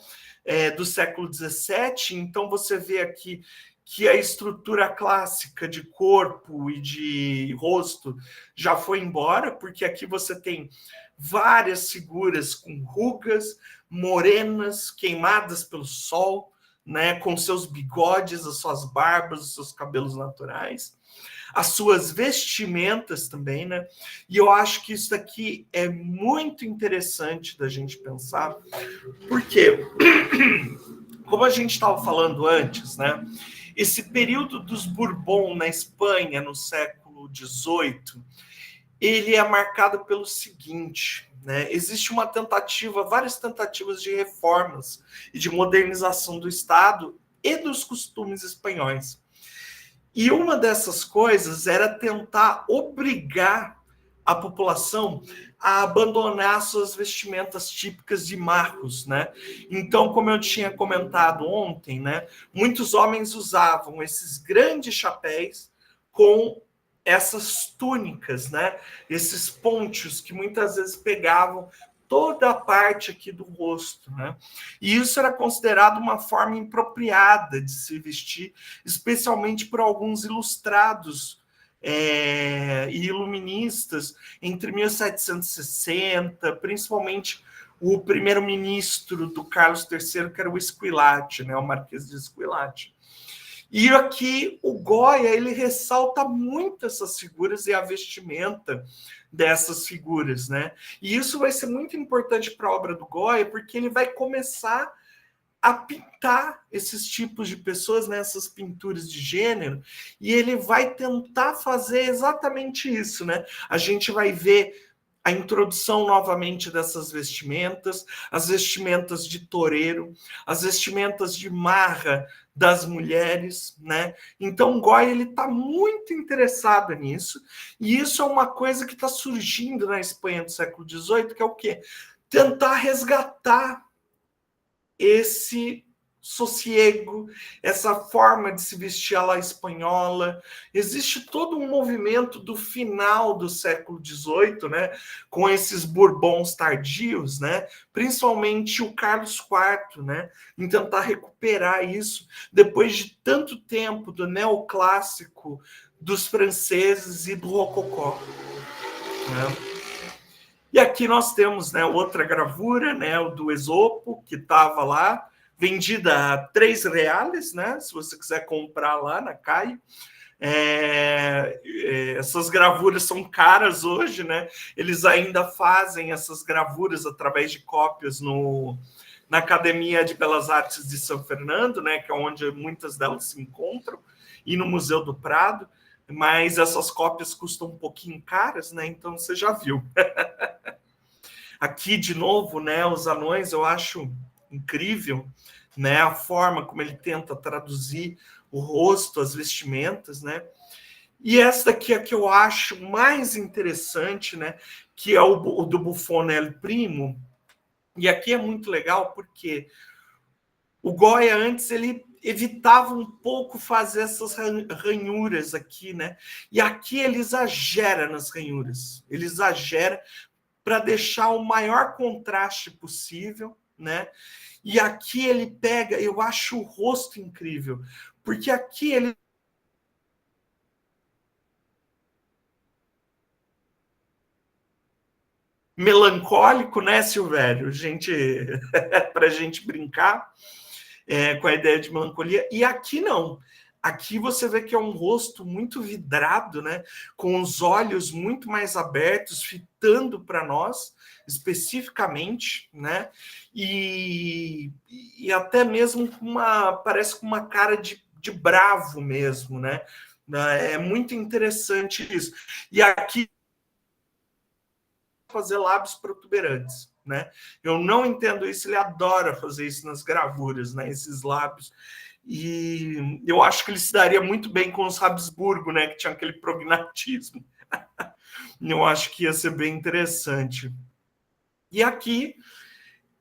do século XVII. Então você vê aqui que a estrutura clássica de corpo e de rosto já foi embora, porque aqui você tem várias figuras com rugas, morenas, queimadas pelo sol, né, com seus bigodes, as suas barbas, os seus cabelos naturais, as suas vestimentas também, né? E eu acho que isso daqui é muito interessante da gente pensar, porque, como a gente estava falando antes, né? Esse período dos Bourbon na Espanha, no século XVIII, ele é marcado pelo seguinte, né? Existe uma tentativa, várias tentativas de reformas e de modernização do Estado e dos costumes espanhóis. E uma dessas coisas era tentar obrigar a população a abandonar suas vestimentas típicas de Marcos, né? Então, como eu tinha comentado ontem, né, muitos homens usavam esses grandes chapéus com essas túnicas, né? Esses ponchos que muitas vezes pegavam toda a parte aqui do rosto, né? E isso era considerado uma forma inapropriada de se vestir, especialmente por alguns ilustrados e iluministas entre 1760, principalmente o primeiro-ministro do Carlos III, que era o Squillace, né? O Marquês de Squillace. E aqui o Goya, ele ressalta muito essas figuras e a vestimenta dessas figuras, né? E isso vai ser muito importante para a obra do Goya, porque ele vai começar a pintar esses tipos de pessoas, né, essas pinturas de gênero, e ele vai tentar fazer exatamente isso, né? A gente vai ver a introdução novamente dessas vestimentas, as vestimentas de toureiro, as vestimentas de marra das mulheres, né? Então, Goya, ele está muito interessado nisso, e isso é uma coisa que está surgindo na Espanha do século XVIII, que é o quê? Tentar resgatar esse sossego, essa forma de se vestir à la espanhola. Existe todo um movimento do final do século XVIII, né, com esses Bourbons tardios, né, principalmente o Carlos IV, né, em tentar recuperar isso depois de tanto tempo do neoclássico dos franceses e do rococó, né? E aqui nós temos, né, outra gravura, né, o do Esopo, que estava lá vendida a R$ 3, né? Se você quiser comprar lá na Caio. Essas gravuras são caras hoje, né? Eles ainda fazem essas gravuras através de cópias na Academia de Belas Artes de São Fernando, né? Que é onde muitas delas se encontram, e no Museu do Prado. Mas essas cópias custam um pouquinho caras, né? Então você já viu. Aqui, de novo, né? Os anões, eu acho incrível, né? A forma como ele tenta traduzir o rosto, as vestimentas, né? E essa daqui é a que eu acho mais interessante, né? Que é o do Buffon El Primo. E aqui é muito legal porque o Goya antes ele evitava um pouco fazer essas ranhuras aqui, né? E aqui ele exagera nas ranhuras. Ele exagera para deixar o maior contraste possível, né? E aqui ele pega, eu acho o rosto incrível, porque aqui ele melancólico, né, Silvério? Gente, para a gente brincar com a ideia de melancolia. E aqui não. Aqui você vê que é um rosto muito vidrado, né? Com os olhos muito mais abertos, fitando para nós, especificamente, né? E até mesmo parece com uma cara de bravo mesmo, né? É muito interessante isso. E aqui fazer lábios protuberantes, né? Eu não entendo isso, ele adora fazer isso nas gravuras, né? Esses lábios. E eu acho que ele se daria muito bem com os Habsburgo, né? Que tinha aquele prognatismo. Eu acho que ia ser bem interessante. E aqui,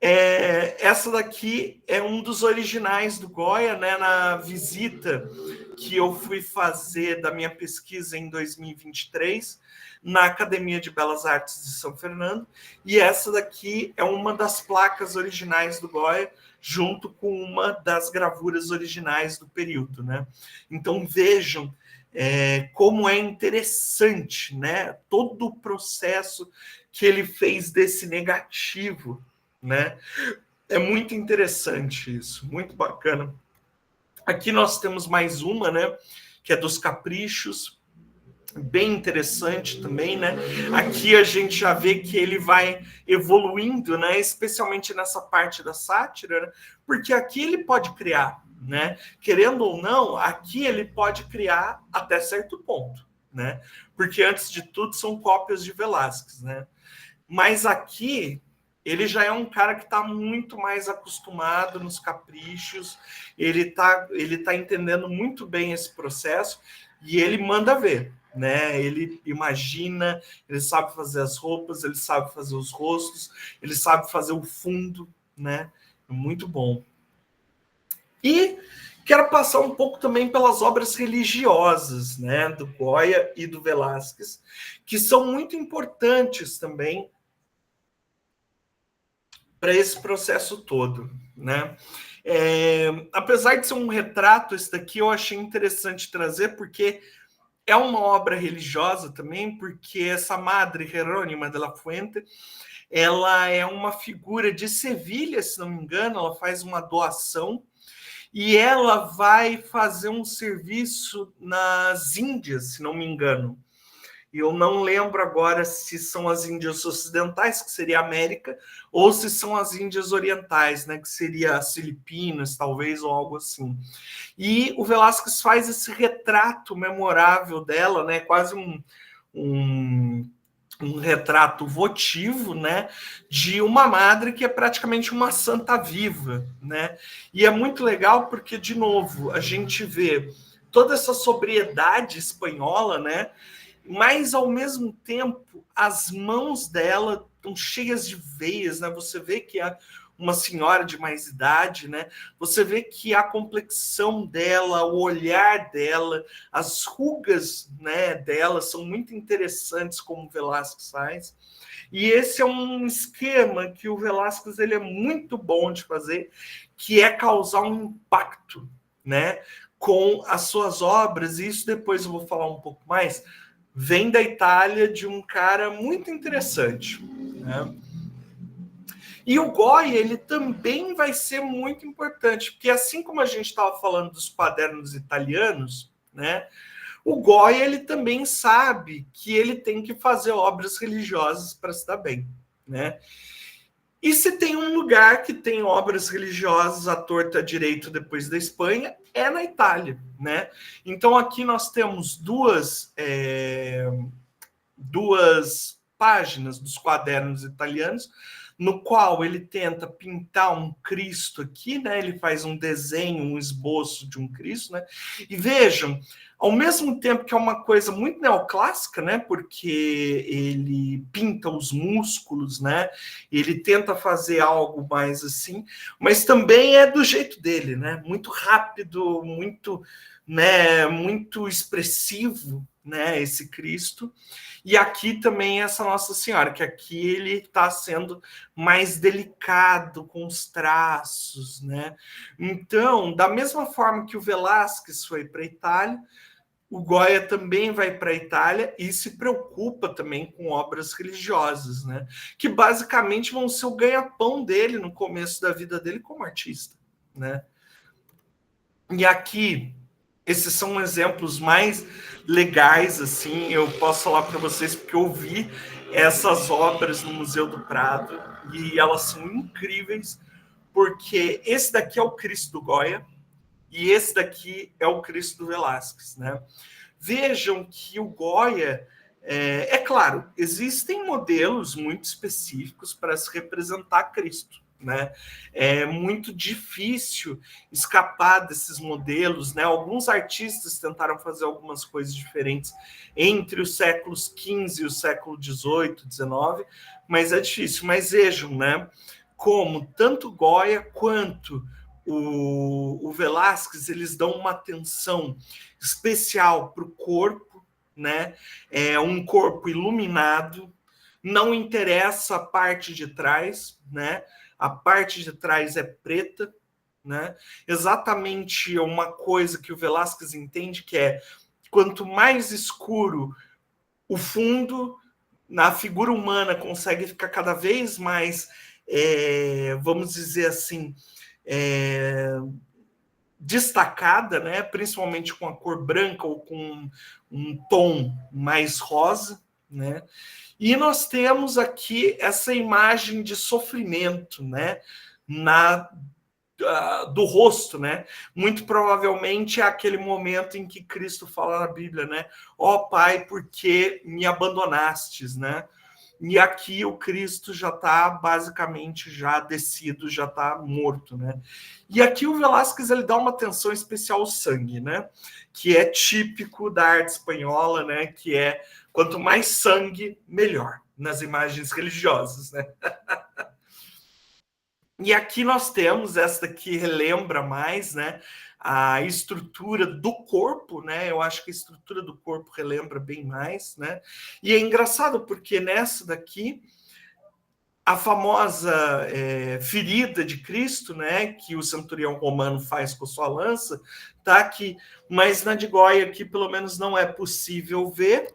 essa daqui é um dos originais do Goya, né? Na visita que eu fui fazer da minha pesquisa em 2023, na Academia de Belas Artes de São Fernando, e essa daqui é uma das placas originais do Goya, junto com uma das gravuras originais do período, né? Então vejam como é interessante, né? Todo o processo que ele fez desse negativo, né? É muito interessante isso, muito bacana. Aqui nós temos mais uma, né? Que é dos caprichos, bem interessante também, né? Aqui a gente já vê que ele vai evoluindo, né? Especialmente nessa parte da sátira, né? Porque aqui ele pode criar, né? Querendo ou não, aqui ele pode criar até certo ponto, né? Porque antes de tudo são cópias de Velázquez, né? Mas aqui ele já é um cara que está muito mais acostumado nos caprichos, ele tá entendendo muito bem esse processo e ele manda ver, né? Ele imagina, ele sabe fazer as roupas, ele sabe fazer os rostos, ele sabe fazer o fundo, né? Muito bom. E quero passar um pouco também pelas obras religiosas, né? Do Goya e do Velázquez, que são muito importantes também para esse processo todo, né? Apesar de ser um retrato, esse daqui eu achei interessante trazer, porque é uma obra religiosa também, porque essa Madre Jerônima de la Fuente, ela é uma figura de Sevilha, se não me engano, ela faz uma doação, e ela vai fazer um serviço nas Índias, se não me engano. E eu não lembro agora se são as Índias Ocidentais, que seria a América, ou se são as Índias Orientais, né, que seria as Filipinas, talvez, ou algo assim. E o Velázquez faz esse retrato memorável dela, né, quase um retrato votivo, né, de uma madre que é praticamente uma santa viva, né? E é muito legal porque, de novo, a gente vê toda essa sobriedade espanhola, né? Mas ao mesmo tempo as mãos dela estão cheias de veias, né? Você vê que é uma senhora de mais idade, né? Você vê que a complexão dela, o olhar dela, as rugas, né, dela são muito interessantes, como o Velázquez faz. E esse é um esquema que o Velázquez ele é muito bom de fazer, que é causar um impacto, né, com as suas obras. E isso depois eu vou falar um pouco mais. Vem da Itália, de um cara muito interessante, né? E o Goya, ele também vai ser muito importante, porque assim como a gente estava falando dos quadernos italianos, né, o Goya, ele também sabe que ele tem que fazer obras religiosas para se dar bem, né? E se tem um lugar que tem obras religiosas à torta direito depois da Espanha, é na Itália, né? Então aqui nós temos duas páginas dos quadernos italianos, no qual ele tenta pintar um Cristo aqui, né? Ele faz um desenho, um esboço de um Cristo, né? E vejam, ao mesmo tempo que é uma coisa muito neoclássica, né? Porque ele pinta os músculos, né? Ele tenta fazer algo mais assim, mas também é do jeito dele, né? Muito rápido, muito, né? Muito expressivo, né? Esse Cristo. E aqui também essa Nossa Senhora, que aqui ele está sendo mais delicado com os traços, né? Então, da mesma forma que o Velázquez foi para a Itália, o Goya também vai para a Itália e se preocupa também com obras religiosas, né? Que basicamente vão ser o ganha-pão dele no começo da vida dele como artista, né? E aqui esses são exemplos mais legais, assim, eu posso falar para vocês, porque eu vi essas obras no Museu do Prado e elas são incríveis, porque esse daqui é o Cristo do Goya e esse daqui é o Cristo do Velázquez, né? Vejam que o Goya, é claro, existem modelos muito específicos para se representar Cristo, né? É muito difícil escapar desses modelos, né? Alguns artistas tentaram fazer algumas coisas diferentes entre os séculos XV e o século XVIII, XIX, mas é difícil. Mas vejam, né? Como tanto Goya quanto o Velázquez, eles dão uma atenção especial para o corpo, né? É um corpo iluminado, não interessa a parte de trás, né? A parte de trás é preta, né? Exatamente uma coisa que o Velázquez entende, que é quanto mais escuro o fundo, na figura humana consegue ficar cada vez mais, vamos dizer assim, destacada, né? Principalmente com a cor branca ou com um tom mais rosa, né? E nós temos aqui essa imagem de sofrimento, né? Do rosto, né? Muito provavelmente é aquele momento em que Cristo fala na Bíblia, né? Ó Pai, por que me abandonastes, né? E aqui o Cristo já está basicamente já descido, já está morto, né? E aqui o Velázquez ele dá uma atenção especial ao sangue, né? Que é típico da arte espanhola, né? Que é quanto mais sangue, melhor nas imagens religiosas, né? E aqui nós temos esta que relembra mais, né, a estrutura do corpo, né? Eu acho que a estrutura do corpo relembra bem mais, né? E é engraçado porque nessa daqui a famosa ferida de Cristo, né, que o centurião romano faz com sua lança, tá aqui, mas na de Goya aqui pelo menos não é possível ver.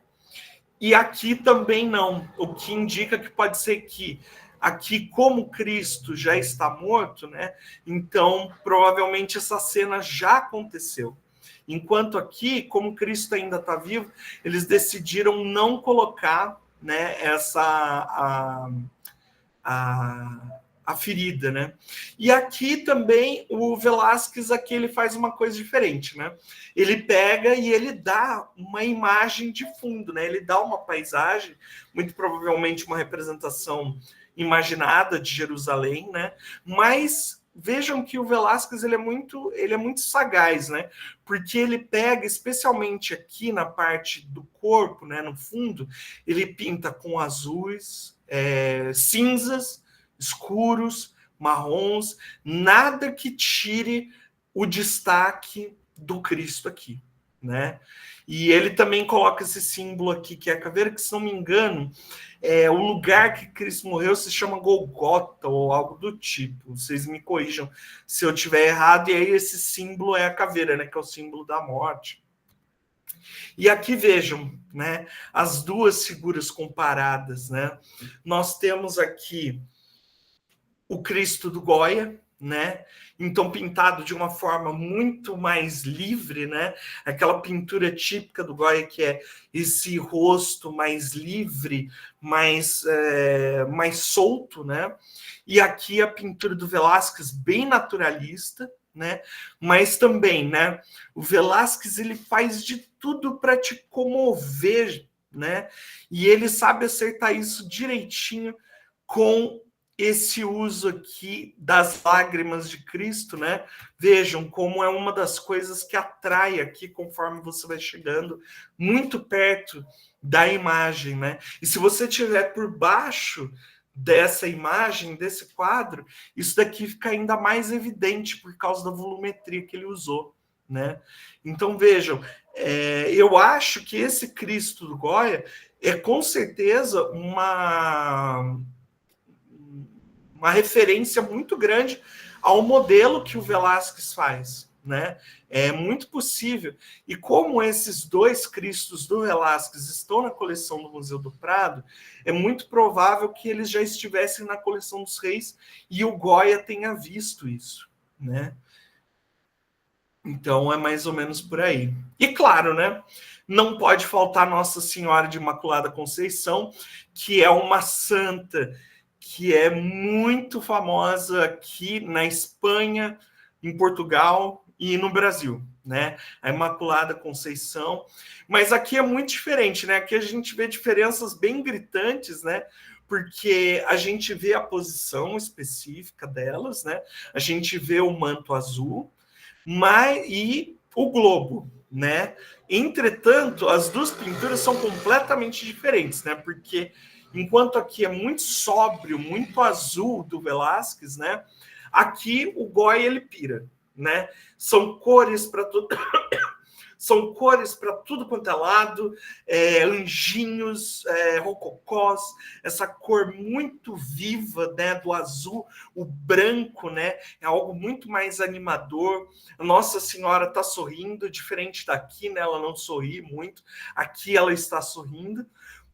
E aqui também não, o que indica que pode ser que aqui, como Cristo já está morto, né? Então, provavelmente essa cena já aconteceu. Enquanto aqui, como Cristo ainda está vivo, eles decidiram não colocar, né, a ferida, né? E aqui também o Velázquez aqui ele faz uma coisa diferente, né? Ele pega e ele dá uma imagem de fundo, né? Ele dá uma paisagem, muito provavelmente uma representação imaginada de Jerusalém, né? Mas vejam que o Velázquez ele é muito sagaz, né? Porque ele pega, especialmente aqui na parte do corpo, né? No fundo, ele pinta com azuis, cinzas, escuros, marrons, nada que tire o destaque do Cristo aqui, né? E ele também coloca esse símbolo aqui, que é a caveira, que, se não me engano, o lugar que Cristo morreu se chama Golgota, ou algo do tipo. Vocês me corrijam se eu estiver errado, e aí esse símbolo é a caveira, né? Que é o símbolo da morte. E aqui vejam, né? As duas figuras comparadas, né? Nós temos aqui o Cristo do Goya, né? Então, pintado de uma forma muito mais livre, né? Aquela pintura típica do Goya, que é esse rosto mais livre, mais solto, né? E aqui a pintura do Velázquez, bem naturalista, né? Mas também, né? O Velázquez, ele faz de tudo para te comover, né? E ele sabe acertar isso direitinho com esse uso aqui das lágrimas de Cristo, né? Vejam como é uma das coisas que atrai aqui conforme você vai chegando muito perto da imagem, né? E se você estiver por baixo dessa imagem, desse quadro, isso daqui fica ainda mais evidente por causa da volumetria que ele usou, né? Então vejam, eu acho que esse Cristo do Goya é com certeza uma referência muito grande ao modelo que o Velázquez faz, né? É muito possível. E como esses dois Cristos do Velázquez estão na coleção do Museu do Prado, é muito provável que eles já estivessem na coleção dos Reis e o Goya tenha visto isso, né? Então é mais ou menos por aí. E claro, né? Não pode faltar Nossa Senhora de Imaculada Conceição, que é uma santa que é muito famosa aqui na Espanha, em Portugal e no Brasil, né? A Imaculada Conceição. Mas aqui é muito diferente, né? Aqui a gente vê diferenças bem gritantes, né? Porque a gente vê a posição específica delas, né? A gente vê o manto azul, e o globo, né? Entretanto, as duas pinturas são completamente diferentes, né? Porque enquanto aqui é muito sóbrio, muito azul do Velázquez, né? Aqui o Goya ele pira, né? São cores para tudo, são cores para tudo quanto é lado, anjinhos, rococós, essa cor muito viva, né, do azul, o branco, né, é algo muito mais animador. A Nossa Senhora está sorrindo, diferente daqui, né, ela não sorri muito, aqui ela está sorrindo.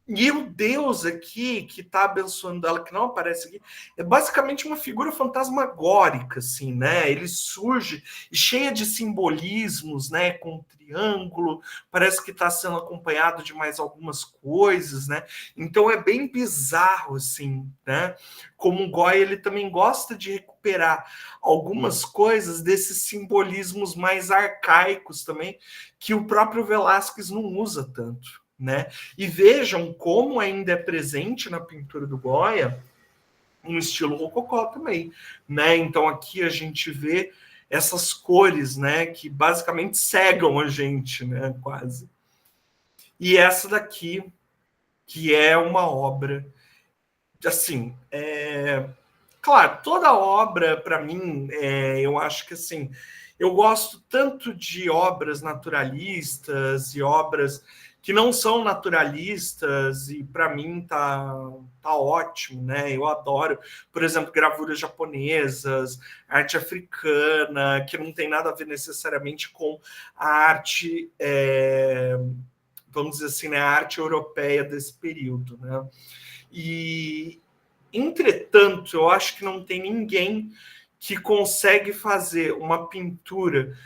E o Deus aqui, que está abençoando ela, que não aparece aqui, é basicamente uma figura fantasmagórica, assim, né? Ele surge cheia de simbolismos, né? Com um triângulo, parece que está sendo acompanhado de mais algumas coisas, né? Então é bem bizarro, assim, né? Como o Goya, ele também gosta de recuperar algumas coisas desses simbolismos mais arcaicos também, que o próprio Velázquez não usa tanto, né? E vejam como ainda é presente na pintura do Goya um estilo rococó também, né? Então aqui a gente vê essas cores, né, que basicamente cegam a gente, né, quase. E essa daqui, que é uma obra, assim, claro, toda obra, para mim, eu acho que, assim, eu gosto tanto de obras naturalistas e obras que não são naturalistas, e para mim tá ótimo, né? Eu adoro, por exemplo, gravuras japonesas, arte africana, que não tem nada a ver necessariamente com a arte, vamos dizer assim, né? A arte europeia desse período, né? E, entretanto, eu acho que não tem ninguém que consegue fazer uma pintura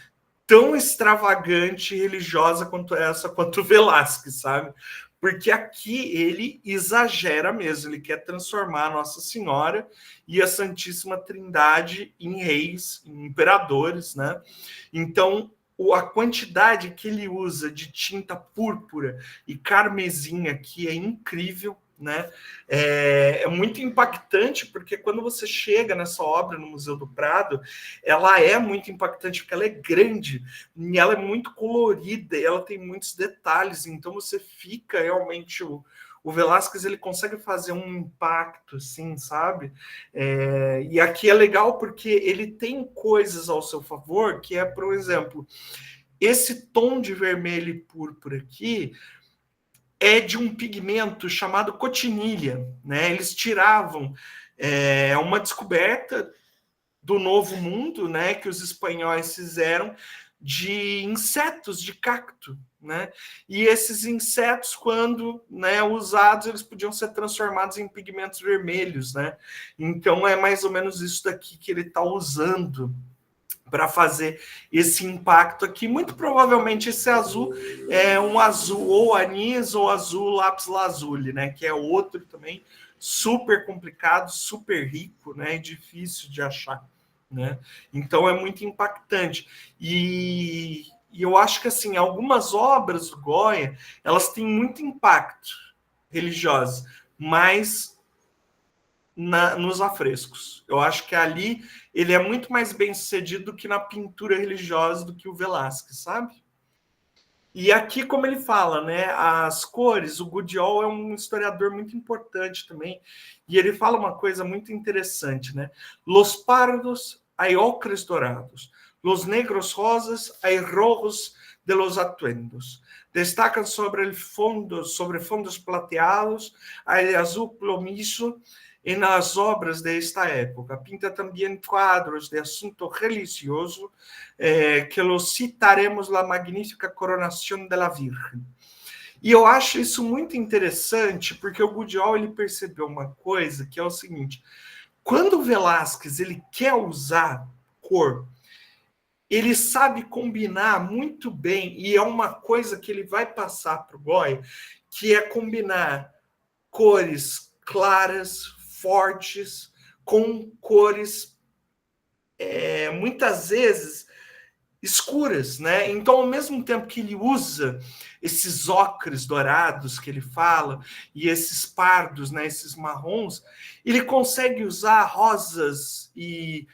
tão extravagante e religiosa quanto essa, quanto o Velázquez, sabe? Porque aqui ele exagera mesmo, ele quer transformar a Nossa Senhora e a Santíssima Trindade em reis, em imperadores, né? Então, a quantidade que ele usa de tinta púrpura e carmesim aqui é incrível, né? É muito impactante, porque quando você chega nessa obra no Museu do Prado, ela é muito impactante, porque ela é grande, e ela é muito colorida, e ela tem muitos detalhes, então você fica realmente... O Velázquez, ele consegue fazer um impacto, assim, sabe? E aqui é legal porque ele tem coisas ao seu favor, que é, por exemplo, esse tom de vermelho e púrpura aqui é de um pigmento chamado cotinilha, né? Eles tiravam uma descoberta do Novo Mundo, né, que os espanhóis fizeram de insetos de cacto, né? E esses insetos, quando, né, usados, eles podiam ser transformados em pigmentos vermelhos, né? Então é mais ou menos isso daqui que ele está usando para fazer esse impacto aqui. Muito provavelmente esse azul é um azul ou anis ou azul lápis lazuli, né? Que é outro também super complicado, super rico, né? E difícil de achar, né? Então é muito impactante. E eu acho que assim, algumas obras do Goya, elas têm muito impacto religioso, mas nos afrescos. Eu acho que ali ele é muito mais bem sucedido do que na pintura religiosa do que o Velázquez, sabe? E aqui, como ele fala, né, as cores, o Gudiol é um historiador muito importante também, e ele fala uma coisa muito interessante, né? Los pardos hay ocres dorados, los negros rosas hay rojos de los atuendos. Destacan sobre fondos plateados, hay azul plomizo en las obras de esta época. Pinta también cuadros de asunto religioso, que los citaremos la magnífica coronação da Virgem. E eu acho isso muito interessante, porque o Gudiol ele percebeu uma coisa, que é o seguinte: quando o Velázquez ele quer usar cor, ele sabe combinar muito bem, e é uma coisa que ele vai passar para o Goya, que é combinar cores claras, fortes, com cores muitas vezes escuras, né? Então, ao mesmo tempo que ele usa esses ocres dourados que ele fala e esses pardos, né? Esses marrons, ele consegue usar rosas e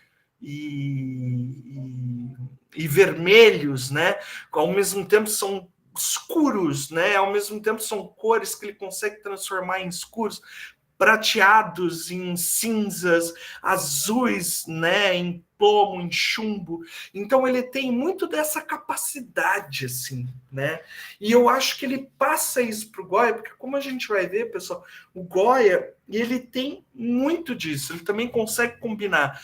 vermelhos, né? Ao mesmo tempo são escuros, né? Ao mesmo tempo são cores que ele consegue transformar em escuros, prateados em cinzas, azuis, né, em plomo, em chumbo. Então ele tem muito dessa capacidade, assim, né? E eu acho que ele passa isso para o Goya, porque como a gente vai ver, pessoal, o Goya, ele tem muito disso. Ele também consegue combinar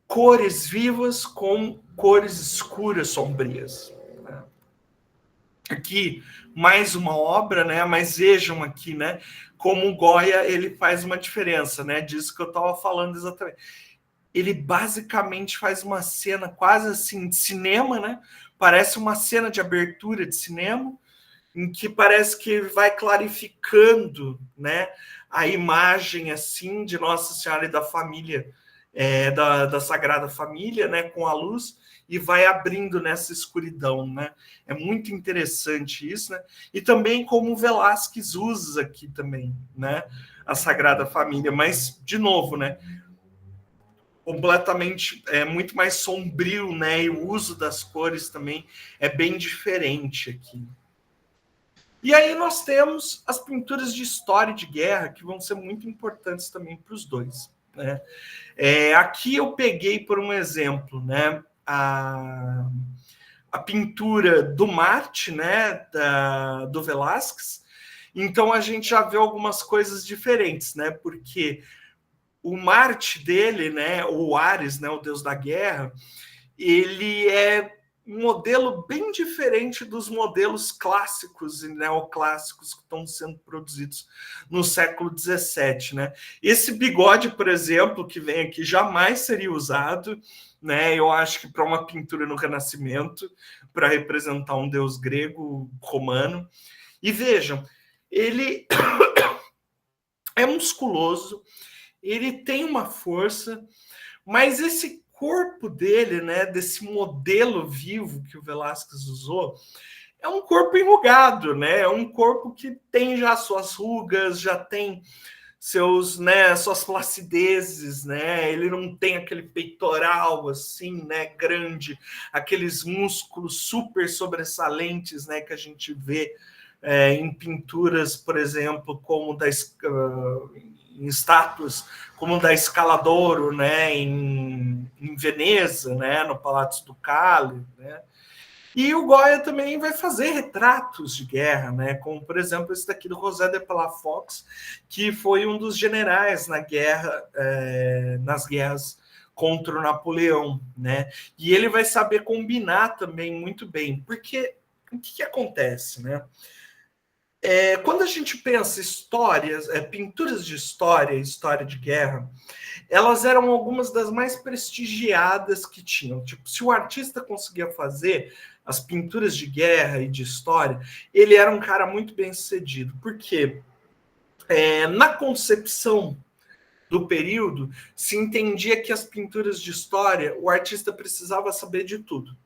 cores vivas com cores escuras, sombrias. Né? Aqui, mais uma obra, né? Mas vejam aqui, né? Como o Goya ele faz uma diferença, né? Disso que eu estava falando exatamente. Ele basicamente faz uma cena quase assim de cinema, né? Parece uma cena de abertura de cinema, em que parece que vai clarificando, né? A imagem assim de Nossa Senhora e da família, da Sagrada Família, né? Com a luz. E vai abrindo nessa escuridão, né? É muito interessante isso, né? E também como o Velázquez usa aqui também, né? A Sagrada Família, mas, de novo, né? Completamente, muito mais sombrio, né? E o uso das cores também é bem diferente aqui. E aí nós temos as pinturas de história e de guerra, que vão ser muito importantes também para os dois, né? Aqui eu peguei por um exemplo, né? A pintura do Marte, né, do Velázquez. Então a gente já vê algumas coisas diferentes, né? Porque o Marte dele, né, o Ares, né, o deus da guerra, ele é um modelo bem diferente dos modelos clássicos e neoclássicos que estão sendo produzidos no século XVII, né? Esse bigode, por exemplo, que vem aqui, jamais seria usado, né? Eu acho que para uma pintura no Renascimento, para representar um deus grego romano. E vejam, ele é musculoso, ele tem uma força, mas esse corpo dele, né, desse modelo vivo que o Velázquez usou, é um corpo enrugado, né? É um corpo que tem já suas rugas, já tem seus, né, suas flacidezes, né? Ele não tem aquele peitoral assim, né, grande, aqueles músculos super sobressalentes, né, que a gente vê em pinturas, por exemplo, como em estátuas como da Escaladouro, né, em Veneza, né, no Palácio Ducale, né? E o Goya também vai fazer retratos de guerra, né, como por exemplo esse daqui do José de Palafox, que foi um dos generais na guerra, nas guerras contra o Napoleão, né? E ele vai saber combinar também muito bem, porque o que acontece, né? Quando a gente pensa histórias, pinturas de história de guerra, elas eram algumas das mais prestigiadas que tinham. Tipo, se o artista conseguia fazer as pinturas de guerra e de história, ele era um cara muito bem sucedido. Porque na concepção do período, se entendia que as pinturas de história, o artista precisava saber de tudo.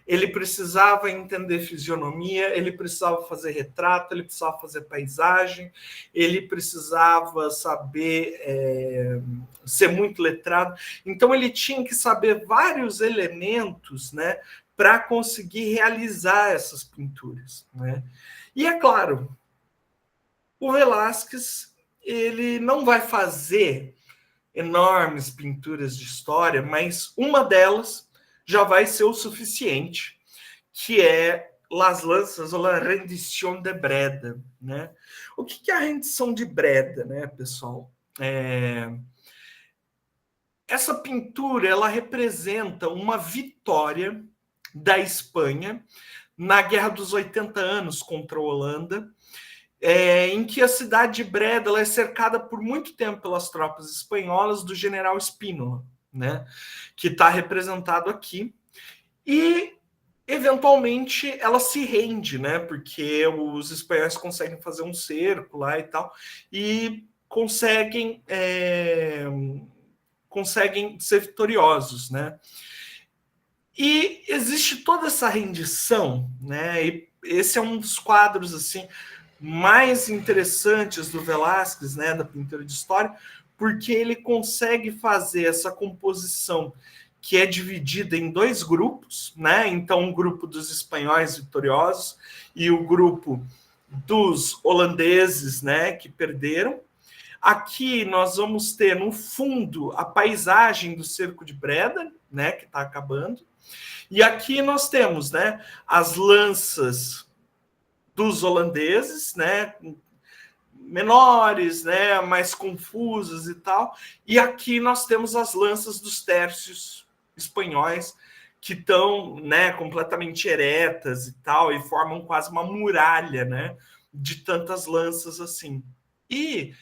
Ele precisava entender fisionomia, ele precisava fazer retrato, ele precisava fazer paisagem, ele precisava saber ser muito letrado. Então, ele tinha que saber vários elementos, né, para conseguir realizar essas pinturas, né? E é claro, o Velázquez, ele não vai fazer enormes pinturas de história, mas uma delas já vai ser o suficiente, que é Las Lanças ou La Rendition de Breda, né? O que é a rendição de Breda, né, pessoal? Essa pintura, ela representa uma vitória da Espanha na Guerra dos 80 Anos contra a Holanda, em que a cidade de Breda ela é cercada por muito tempo pelas tropas espanholas do general Spínola, né, que está representado aqui, e eventualmente ela se rende, né, porque os espanhóis conseguem fazer um cerco lá e tal, e conseguem ser vitoriosos, né. E existe toda essa rendição, né, e esse é um dos quadros assim mais interessantes do Velázquez, né, da pintura de história, porque ele consegue fazer essa composição que é dividida em dois grupos, né? Então, o grupo dos espanhóis vitoriosos e o grupo dos holandeses, né, que perderam. Aqui nós vamos ter no fundo a paisagem do cerco de Breda, né, que está acabando. E aqui nós temos, né, as lanças dos holandeses, né, menores, né, mais confusas e tal. E aqui nós temos as lanças dos tércios espanhóis que estão, né, completamente eretas e tal e formam quase uma muralha, né, de tantas lanças assim. E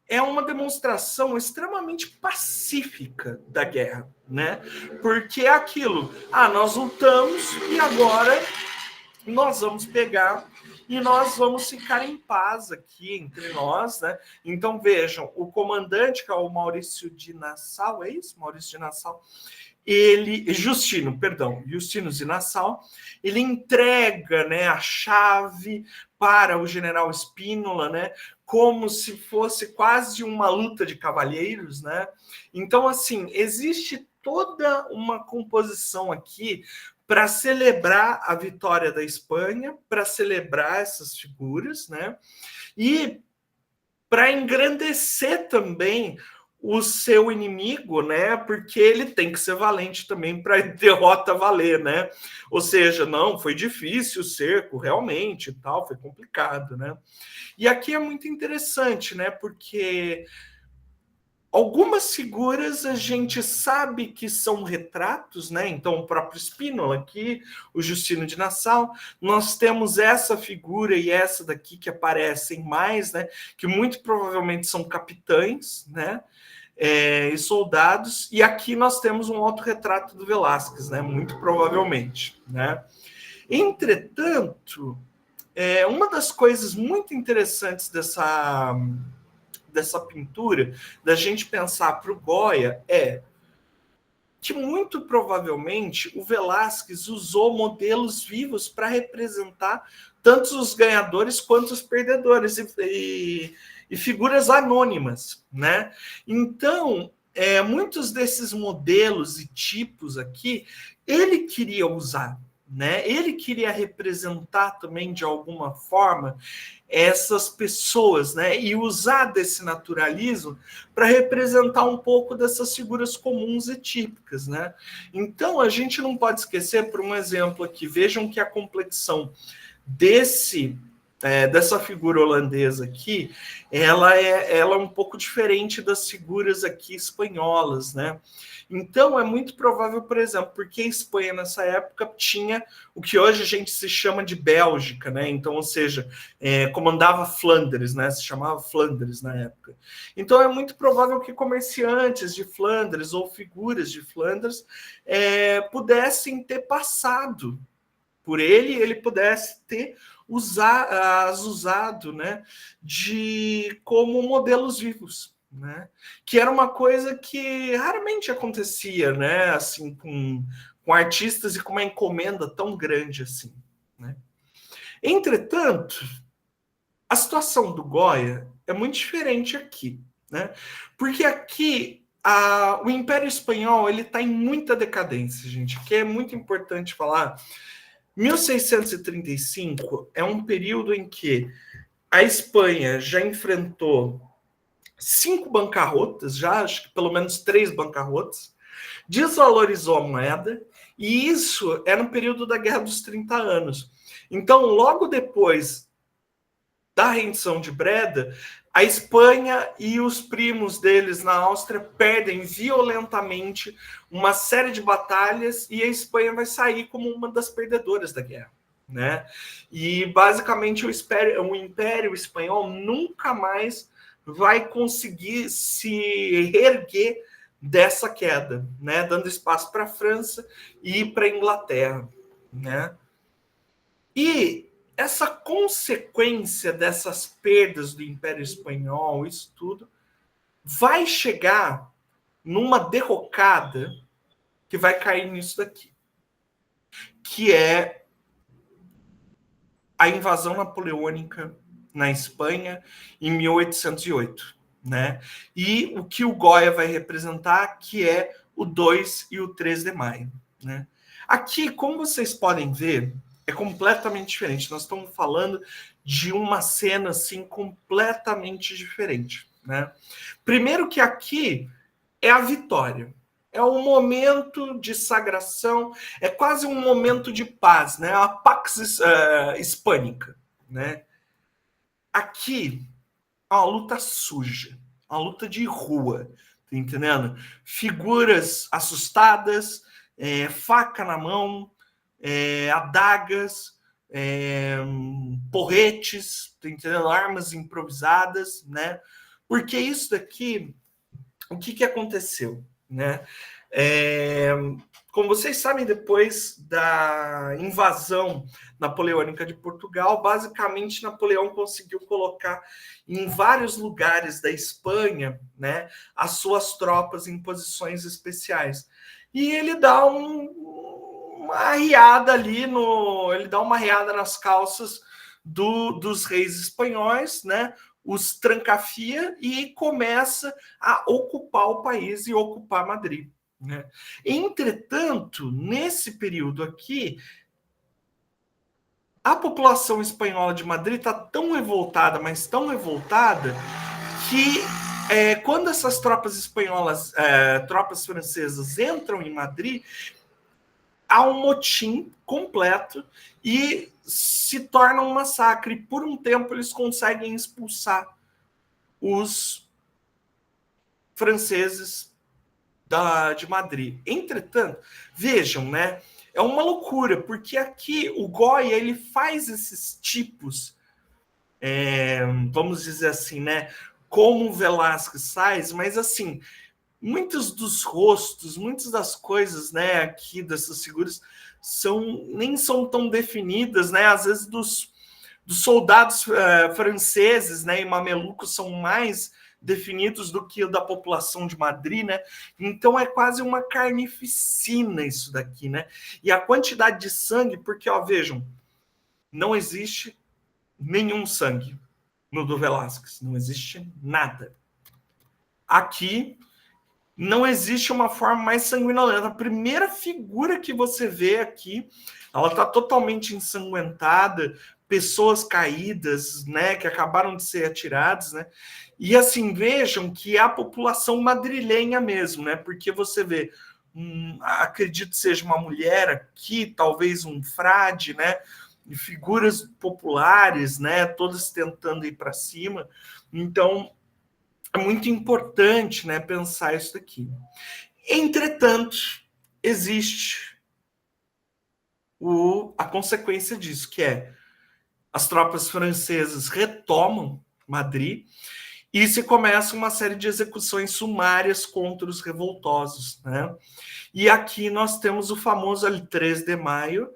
é uma demonstração extremamente pacífica da guerra, né? Porque é aquilo, nós lutamos e agora nós vamos pegar e nós vamos ficar em paz aqui entre nós, né? Então, vejam, o comandante, que é o Maurício de Nassau, é isso? Maurício de Nassau. Justino de Nassau, ele entrega, né, a chave para o general Spínola, né, como se fosse quase uma luta de cavalheiros, né? Então, assim, existe toda uma composição aqui para celebrar a vitória da Espanha, para celebrar essas figuras, né? E para engrandecer também o seu inimigo, né? Porque ele tem que ser valente também para a derrota valer, né? Ou seja, não, foi difícil o cerco, realmente, tal, foi complicado, né? E aqui é muito interessante, né? Porque algumas figuras a gente sabe que são retratos, né? Então, o próprio Spínola aqui, o Justino de Nassau, nós temos essa figura e essa daqui que aparecem mais, né? Que muito provavelmente são capitães, né? E soldados. E aqui nós temos um autorretrato do Velázquez, né? Muito provavelmente, né? Entretanto, uma das coisas muito interessantes dessa pintura, da gente pensar para o Goya, é que muito provavelmente o Velázquez usou modelos vivos para representar tanto os ganhadores quanto os perdedores e figuras anônimas, né? Então, muitos desses modelos e tipos aqui, ele queria usar, né? Ele queria representar também de alguma forma essas pessoas, né? E usar desse naturalismo para representar um pouco dessas figuras comuns e típicas, né? Então a gente não pode esquecer, por um exemplo aqui, vejam que a complexão desse dessa figura holandesa aqui, ela é um pouco diferente das figuras aqui espanholas, né? Então, é muito provável, por exemplo, porque a Espanha, nessa época, tinha o que hoje a gente se chama de Bélgica, né? Então, ou seja, comandava Flandres, né? Se chamava Flandres na época. Então, é muito provável que comerciantes de Flandres ou figuras de Flandres pudessem ter passado por ele pudesse ter usado, né, como modelos vivos, né, que era uma coisa que raramente acontecia, né, assim, com artistas e com uma encomenda tão grande assim, né. Entretanto, a situação do Goya é muito diferente aqui, né, porque aqui o Império Espanhol ele está em muita decadência, gente, que é muito importante falar. 1635 é um período em que a Espanha já enfrentou 5 bancarrotas, já acho que pelo menos 3 bancarrotas, desvalorizou a moeda, e isso era no período da Guerra dos 30 Anos. Então, logo depois da rendição de Breda, a Espanha e os primos deles na Áustria perdem violentamente uma série de batalhas e a Espanha vai sair como uma das perdedoras da guerra, né? E basicamente o Império Espanhol nunca mais vai conseguir se reerguer dessa queda, né? Dando espaço para a França e para a Inglaterra, né? E essa consequência dessas perdas do Império Espanhol, isso tudo, vai chegar numa derrocada que vai cair nisso daqui, que é a invasão napoleônica na Espanha em 1808, né? E o que o Goya vai representar, que é o 2 e o 3 de maio, né? Aqui, como vocês podem ver, é completamente diferente. Nós estamos falando de uma cena assim completamente diferente, né? Primeiro que aqui é a vitória. É um momento de sagração, é quase um momento de paz, né? A Pax Hispânica, né? Aqui é uma luta suja, uma luta de rua, tá entendendo? Figuras assustadas, faca na mão, adagas, porretes, tá entendendo? Armas improvisadas, né? Porque isso daqui, o que aconteceu, né? Como vocês sabem, depois da invasão napoleônica de Portugal, basicamente Napoleão conseguiu colocar em vários lugares da Espanha, né, as suas tropas em posições especiais. E ele dá uma arriada ali ele dá uma arriada nas calças dos reis espanhóis, né? Os trancafia e começa a ocupar o país e ocupar Madrid, né? Entretanto, nesse período aqui, a população espanhola de Madrid está tão revoltada, mas tão revoltada, que quando essas tropas espanholas, tropas francesas entram em Madrid, há um motim completo e se torna um massacre. Por um tempo, eles conseguem expulsar os franceses de Madrid. Entretanto, vejam, né? É uma loucura, porque aqui o Goya ele faz esses tipos, vamos dizer assim, né? Como o Velázquez faz, mas assim, muitos dos rostos, muitas das coisas, né, aqui dessas figuras nem são tão definidas, né? Às vezes dos soldados franceses, né, e mamelucos são mais definidos do que o da população de Madrid, né? Então é quase uma carnificina isso daqui, né? E a quantidade de sangue, porque, ó, vejam, não existe nenhum sangue no do Velázquez, não existe nada. Aqui não existe uma forma mais sanguinolenta. A primeira figura que você vê aqui, ela está totalmente ensanguentada, pessoas caídas, né, que acabaram de ser atiradas, né? E assim, vejam que é a população madrilenha mesmo, né? Porque você vê, acredito que seja uma mulher aqui, talvez um frade, né? e figuras populares, né, todas tentando ir para cima. Então, é muito importante, né, pensar isso daqui. Entretanto, existe a consequência disso, que é as tropas francesas retomam Madrid e se começa uma série de execuções sumárias contra os revoltosos, né? E aqui nós temos o famoso 3 de maio,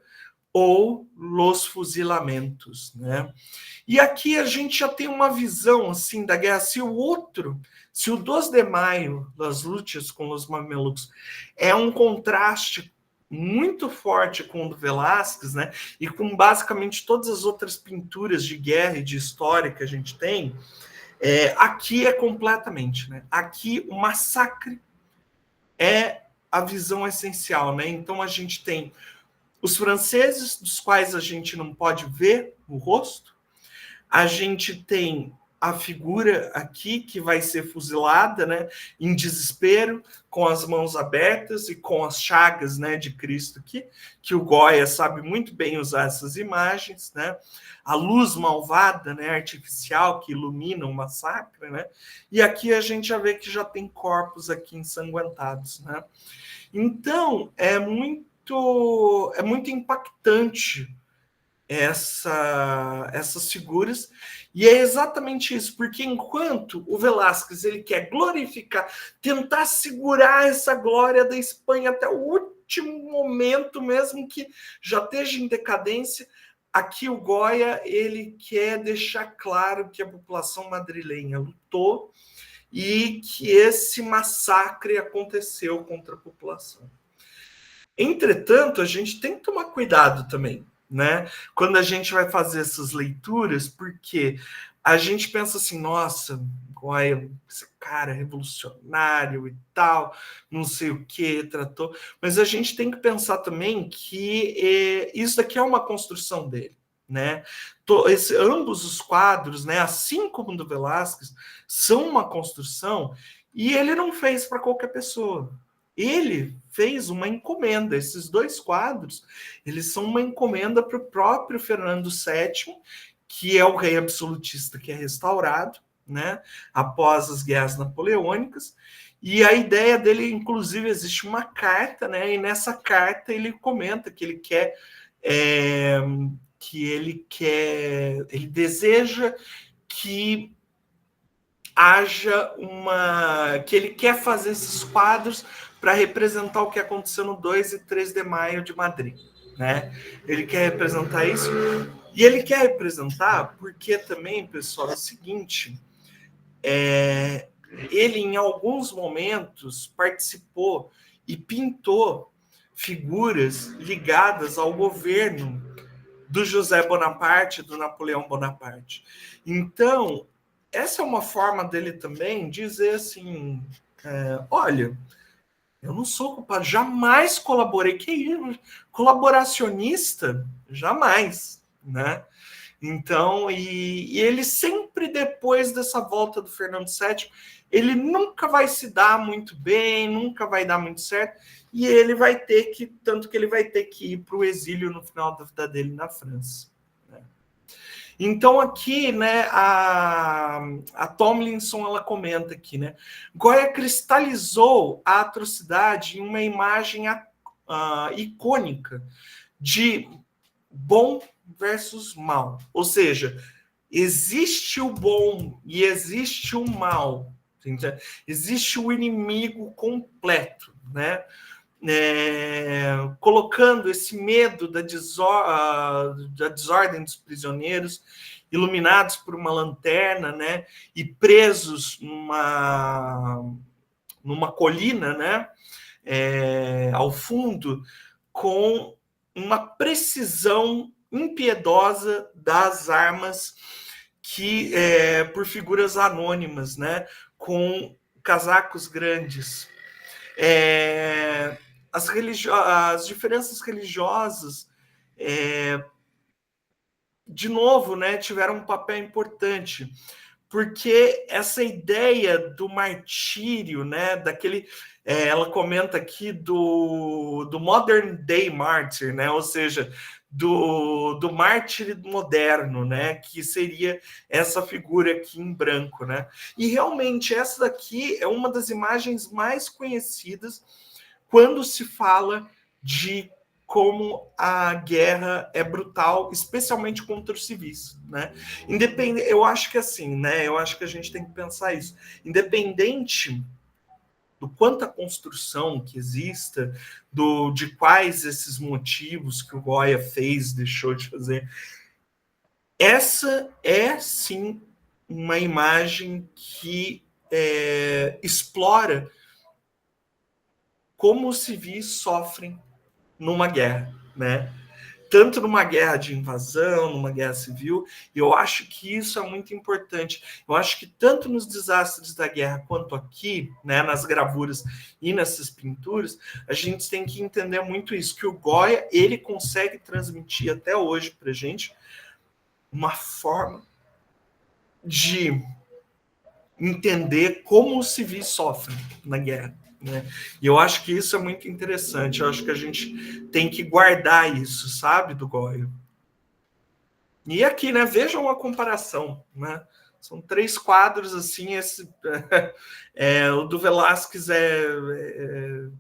ou Los Fuzilamentos, né? E aqui a gente já tem uma visão assim da guerra. Se o 2 de maio, das lutas com os mamelucos, é um contraste muito forte com o do Velázquez, né? E com basicamente todas as outras pinturas de guerra e de história que a gente tem, aqui é completamente, né? Aqui o massacre é a visão essencial, né? Então a gente tem os franceses, dos quais a gente não pode ver o rosto. A gente tem a figura aqui que vai ser fuzilada, né, em desespero, com as mãos abertas e com as chagas, né, de Cristo aqui, que o Goya sabe muito bem usar essas imagens, né? A luz malvada, né, artificial que ilumina o massacre, né? E aqui a gente já vê que já tem corpos aqui ensanguentados, né? Então, é muito impactante essas figuras, e é exatamente isso, porque enquanto o Velázquez ele quer glorificar, tentar segurar essa glória da Espanha até o último momento, mesmo que já esteja em decadência, aqui o Goya ele quer deixar claro que a população madrilenha lutou e que esse massacre aconteceu contra a população. Entretanto, a gente tem que tomar cuidado também, né? Quando a gente vai fazer essas leituras, porque a gente pensa assim, nossa, Goya, esse cara é revolucionário e tal, não sei o que, tratou. Mas a gente tem que pensar também que isso daqui é uma construção dele, né? Ambos os quadros, né, assim como o do Velázquez, são uma construção e ele não fez para qualquer pessoa. Ele fez uma encomenda. Esses 2 quadros, eles são uma encomenda para o próprio Fernando VII, que é o rei absolutista que é restaurado, né, após as guerras napoleônicas. E a ideia dele, inclusive, existe uma carta, né, e nessa carta ele comenta que ele deseja que que ele quer fazer esses quadros para representar o que aconteceu no 2 e 3 de maio de Madrid, né? Ele quer representar isso, e ele quer representar porque também, pessoal, é o seguinte, ele em alguns momentos participou e pintou figuras ligadas ao governo do José Bonaparte, do Napoleão Bonaparte. Então, essa é uma forma dele também dizer assim, olha, eu não sou culpado, jamais colaborei, que isso? Colaboracionista? Jamais, né? Então, e ele sempre depois dessa volta do Fernando VII, ele nunca vai se dar muito bem, nunca vai dar muito certo, e ele vai ter que, tanto que ele vai ter que ir para o exílio no final da vida dele na França. Né? Então aqui, né, a Tomlinson, ela comenta aqui, né, Goya cristalizou a atrocidade em uma imagem icônica de bom versus mal. Ou seja, existe o bom e existe o mal. Entende? Existe o inimigo completo, né? Colocando esse medo da desordem dos prisioneiros, iluminados por uma lanterna, né? E presos numa colina, né? Ao fundo, com uma precisão impiedosa das armas que por figuras anônimas, né, com casacos grandes. As diferenças religiosas, de novo, né, tiveram um papel importante, porque essa ideia do martírio, né, daquele, ela comenta aqui do modern day martyr, né, ou seja, do mártir moderno, né, que seria essa figura aqui em branco, né, e realmente essa daqui é uma das imagens mais conhecidas quando se fala de como a guerra é brutal, especialmente contra os civis, né? Eu acho que assim, né? Eu acho que a gente tem que pensar isso. Independente do quanto a construção que exista, de quais esses motivos que o Goya fez, deixou de fazer, essa é sim uma imagem que explora como os civis sofrem numa guerra, né? Tanto numa guerra de invasão, numa guerra civil, e eu acho que isso é muito importante. Eu acho que tanto nos desastres da guerra quanto aqui, né, nas gravuras e nessas pinturas, a gente tem que entender muito isso, que o Goya, ele consegue transmitir até hoje para a gente uma forma de entender como os civis sofrem na guerra, né? E eu acho que isso é muito interessante. Eu acho que a gente tem que guardar isso, sabe, do Goya. E aqui, né? Vejam a comparação, né? São 3 quadros assim. O do Velázquez é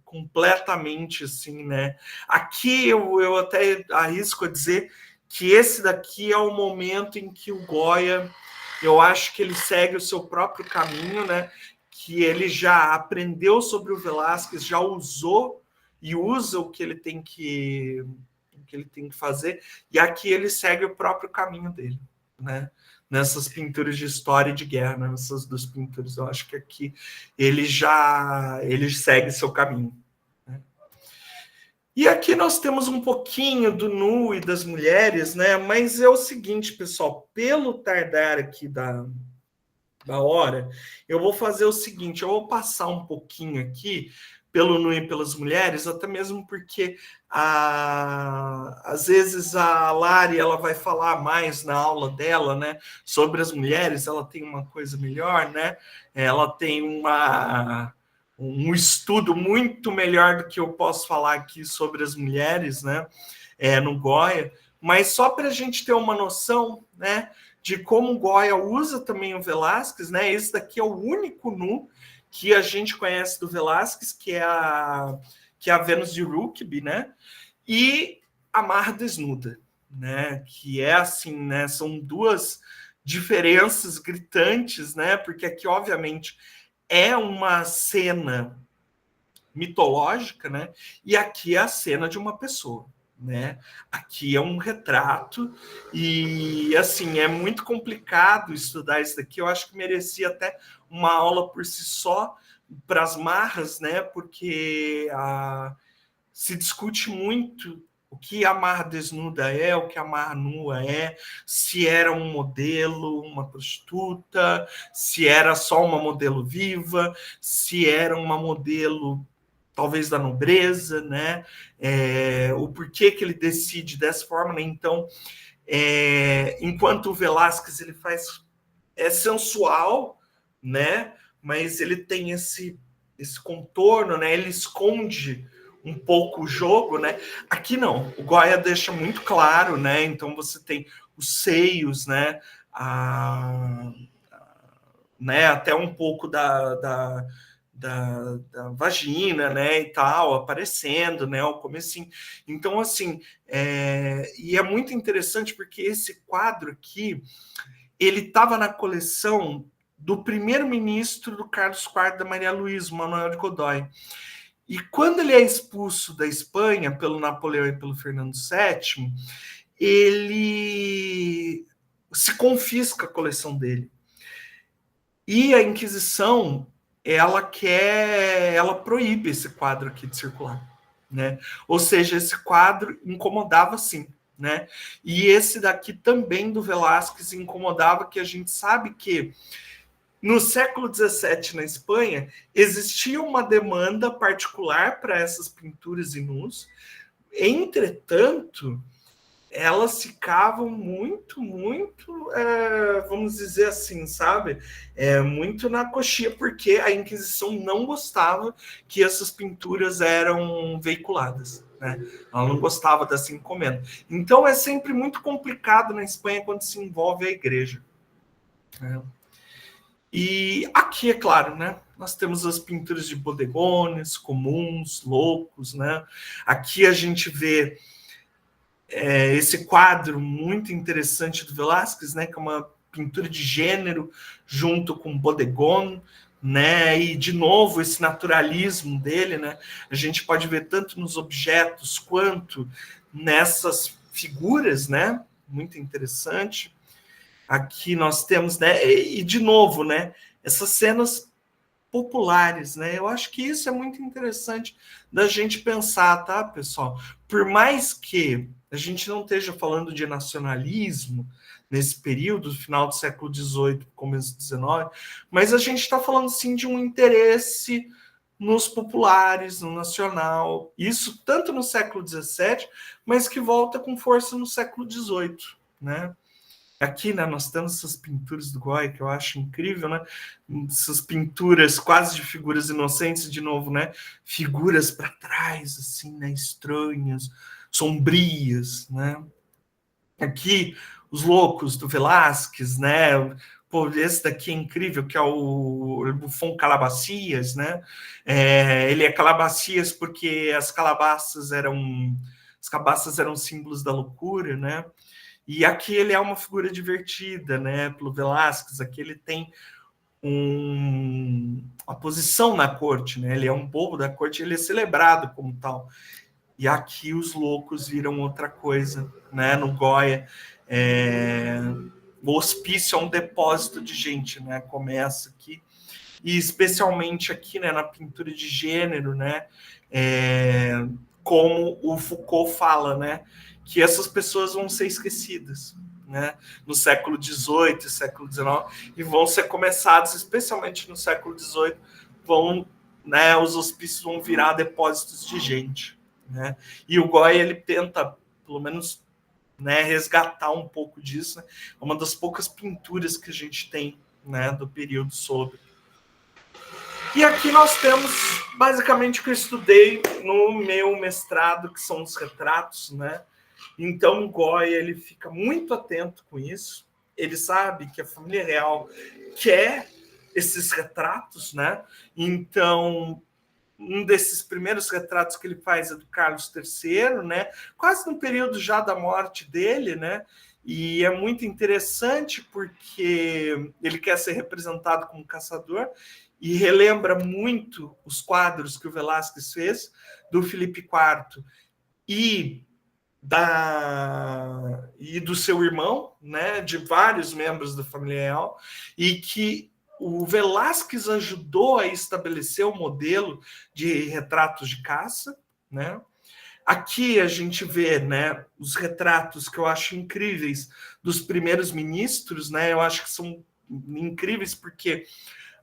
completamente assim, né? Aqui eu até arrisco a dizer que esse daqui é o momento em que o Goya, eu acho que ele segue o seu próprio caminho, né? Que ele já aprendeu sobre o Velázquez, já usou e usa o que ele tem que fazer, e aqui ele segue o próprio caminho dele, né? Nessas pinturas de história e de guerra, né? Nessas 2 pinturas, eu acho que aqui ele segue seu caminho, né? E aqui nós temos um pouquinho do nu e das mulheres, né? Mas é o seguinte, pessoal, pelo tardar aqui da hora, eu vou fazer o seguinte, eu vou passar um pouquinho aqui pelo nu e pelas mulheres, até mesmo porque às vezes a Lari ela vai falar mais na aula dela, né, sobre as mulheres, ela tem uma coisa melhor, né, ela tem um estudo muito melhor do que eu posso falar aqui sobre as mulheres, né, no Goya, mas só para a gente ter uma noção, né, de como o Goya usa também o Velázquez, né? Esse daqui é o único nu que a gente conhece do Velázquez, que é a Vênus de Rukeby, né? E a Mar Desnuda, né? Que é assim, né? São 2 diferenças gritantes, né? Porque aqui, obviamente, é uma cena mitológica, né? E aqui é a cena de uma pessoa, né? Aqui é um retrato e assim é muito complicado estudar isso daqui. Eu acho que merecia até uma aula por si só para as marras, né? Porque se discute muito o que a Mar Desnuda é, o que a Mar Nua é, se era um modelo, uma prostituta, se era só uma modelo viva, se era uma modelo talvez da nobreza, né? O porquê que ele decide dessa forma, né? Então, enquanto o Velázquez ele faz sensual, né? Mas ele tem esse contorno, né? Ele esconde um pouco o jogo, né? Aqui não, o Goya deixa muito claro, né? Então você tem os seios, né? Né? Até um pouco da vagina, né, e tal, aparecendo, né, o comecinho. Então, assim, e é muito interessante porque esse quadro aqui, ele estava na coleção do primeiro-ministro do Carlos IV da Maria Luísa, Manuel de Godoy. E quando ele é expulso da Espanha pelo Napoleão e pelo Fernando VII, ele se confisca a coleção dele. E a Inquisição ela proíbe esse quadro aqui de circular, né? Ou seja, esse quadro incomodava sim, né? E esse daqui também do Velázquez incomodava, que a gente sabe que no século XVII na Espanha existia uma demanda particular para essas pinturas e nus. Entretanto, elas ficavam muito, vamos dizer assim, sabe? Muito na coxia, porque a Inquisição não gostava que essas pinturas eram veiculadas, né? Ela não gostava dessa encomenda. Então é sempre muito complicado na Espanha quando se envolve a igreja, né? E aqui, é claro, né? Nós temos as pinturas de bodegones, comuns, loucos, né? Aqui a gente vê esse quadro muito interessante do Velázquez, né, que é uma pintura de gênero junto com Bodegon, né, e de novo esse naturalismo dele, né, a gente pode ver tanto nos objetos quanto nessas figuras, né, muito interessante. Aqui nós temos, né, e de novo, né, essas cenas populares, né? Eu acho que isso é muito interessante da gente pensar, tá, pessoal? Por mais que a gente não esteja falando de nacionalismo nesse período, final do século XVIII, começo do XIX, mas a gente está falando sim de um interesse nos populares, no nacional, isso tanto no século XVII, mas que volta com força no século XVIII, né? Aqui, né, nós temos essas pinturas do Goya que eu acho incrível, né? Essas pinturas quase de figuras inocentes, de novo, né? Figuras para trás, assim, né? Estranhas, sombrias, né? Aqui, os loucos do Velázquez, né? Pô, esse daqui é incrível, que é o Buffon Calabacias, né? Ele é Calabacias porque as calabaças eram símbolos da loucura, né? E aqui ele é uma figura divertida, né? Pelo Velázquez, aqui ele tem uma posição na corte, né? Ele é um bobo da corte, ele é celebrado como tal. E aqui os loucos viram outra coisa, né? No Goya, o hospício é um depósito de gente, né? Começa aqui, e especialmente aqui, né? Na pintura de gênero, né? Como o Foucault fala, né? Que essas pessoas vão ser esquecidas, né? No século XVIII, século XIX, e vão ser começados, especialmente no século XVIII, né? Os hospícios vão virar depósitos de gente, né? E o Goya, ele tenta, pelo menos, né, resgatar um pouco disso, né? É uma das poucas pinturas que a gente tem, né, do período sobre. E aqui nós temos basicamente o que eu estudei no meu mestrado, que são os retratos, né? Então o Goya, ele fica muito atento com isso. Ele sabe que a família real quer esses retratos, né? Então um desses primeiros retratos que ele faz é do Carlos III, né? Quase no período já da morte dele, né? E é muito interessante porque ele quer ser representado como caçador e relembra muito os quadros que o Velázquez fez do Filipe IV e do seu irmão, né, de vários membros da família real, e que o Velázquez ajudou a estabelecer o modelo de retratos de caça, né? Aqui a gente vê, né, os retratos que eu acho incríveis dos primeiros ministros, né? Eu acho que são incríveis porque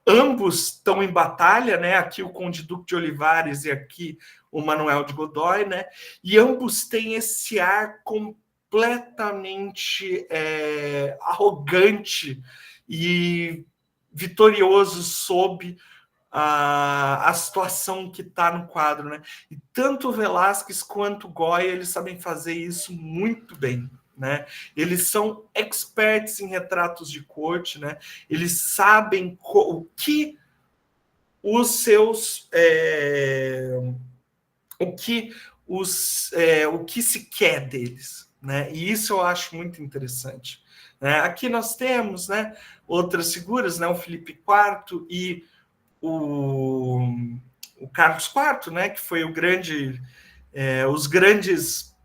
ambos estão em batalha, né? Aqui o Conde Duque de Olivares e aqui o Manuel de Godoy, né? E ambos têm esse ar completamente arrogante e vitorioso sob a situação que está no quadro, né? E tanto o Velázquez quanto o Goya, eles sabem fazer isso muito bem, né? Eles são experts em retratos de corte, né? Eles sabem o que os seus o que se quer deles, né? E isso eu acho muito interessante, né? Aqui nós temos, né, outras figuras, né? O Filipe IV e o Carlos IV, né? Que foi os grandes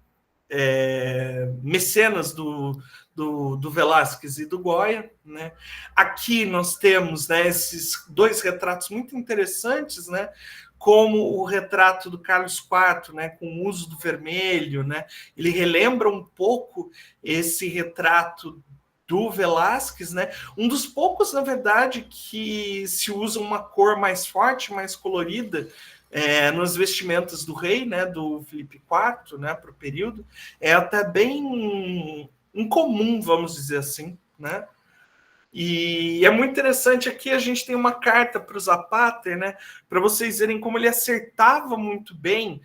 mecenas do Velázquez e do Goya, né? Aqui nós temos, né, esses dois retratos muito interessantes, né? Como o retrato do Carlos IV, né, com o uso do vermelho, né? Ele relembra um pouco esse retrato do Velázquez, né? Um dos poucos, na verdade, que se usa uma cor mais forte, mais colorida, nos vestimentos do rei, né, do Filipe IV, né, para o período, é até bem incomum, vamos dizer assim, né? E é muito interessante aqui, a gente tem uma carta para o Zapata, né, para vocês verem como ele acertava muito bem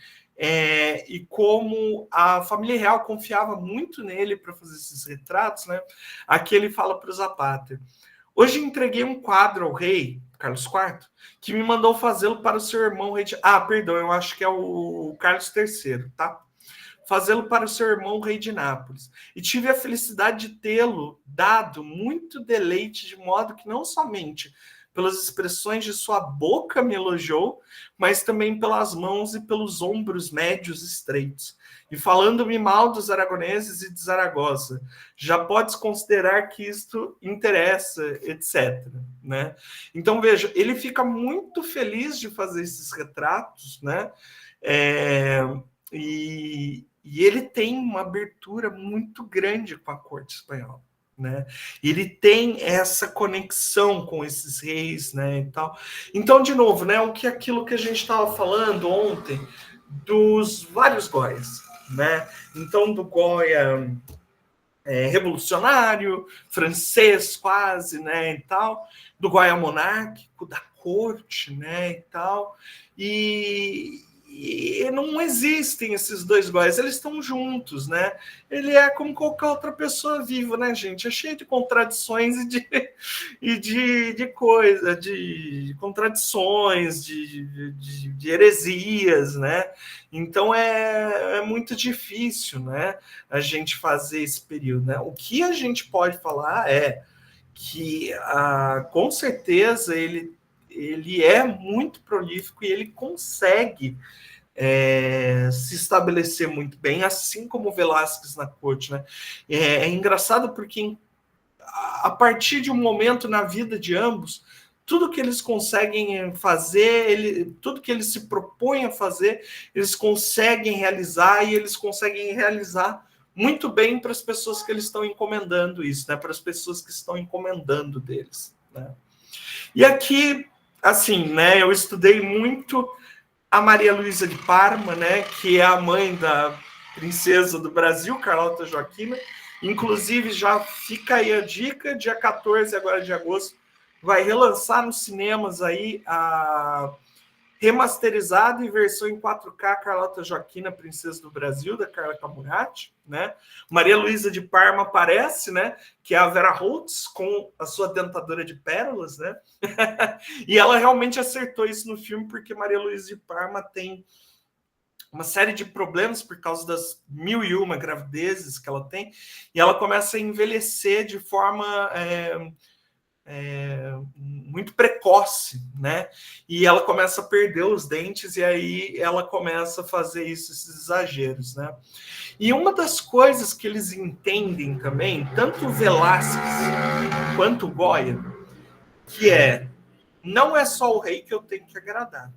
e como a família real confiava muito nele para fazer esses retratos, né? Aqui ele fala para o Zapata: hoje entreguei um quadro ao rei Carlos IV, que me mandou fazê-lo para o seu irmão rei de... Ah, perdão, eu acho que é o Carlos III, tá? Fazê-lo para o seu irmão rei de Nápoles. E tive a felicidade de tê-lo dado muito deleite, de modo que não somente pelas expressões de sua boca me elogiou, mas também pelas mãos e pelos ombros médios estreitos. E falando-me mal dos aragoneses e de Zaragoza, já podes considerar que isto interessa, etc. Né? Então, veja, ele fica muito feliz de fazer esses retratos, né? E ele tem uma abertura muito grande com a corte espanhola, né? Ele tem essa conexão com esses reis, né, e tal. Então, de novo, né, aquilo que a gente estava falando ontem dos vários Goias, né? Então, do Goya revolucionário, francês quase, né, e tal, do Goya monárquico, da corte, né, e tal. E não existem esses dois Goiás, eles estão juntos, né? Ele é como qualquer outra pessoa viva, né, gente? É cheio de contradições de contradições, de heresias, né? Então é muito difícil, né, a gente fazer esse período, né? O que a gente pode falar é que, com certeza, ele é muito prolífico e ele consegue se estabelecer muito bem, assim como o Velázquez na corte, né? É engraçado porque a partir de um momento na vida de ambos, tudo que eles conseguem fazer, tudo que eles se propõem a fazer, eles conseguem realizar, e eles conseguem realizar muito bem para as pessoas que eles estão encomendando isso, né? Para as pessoas que estão encomendando deles, né? E aqui, assim, né? Eu estudei muito a Maria Luísa de Parma, né, que é a mãe da princesa do Brasil, Carlota Joaquina. Inclusive, já fica aí a dica, dia 14 agora de agosto, vai relançar nos cinemas aí a remasterizada em versão em 4K Carlota Joaquina, Princesa do Brasil, da Carla Camurati, né? Maria Luísa de Parma aparece, né? Que é a Vera Holtz com a sua dentadura de pérolas, né? E ela realmente acertou isso no filme, porque Maria Luísa de Parma tem uma série de problemas por causa das 1001 gravidezes que ela tem, e ela começa a envelhecer de forma muito precoce, né? E ela começa a perder os dentes, e aí ela começa a fazer esses exageros, né? E uma das coisas que eles entendem também, tanto o Velázquez quanto o Goya, que não é só o rei que eu tenho que agradar,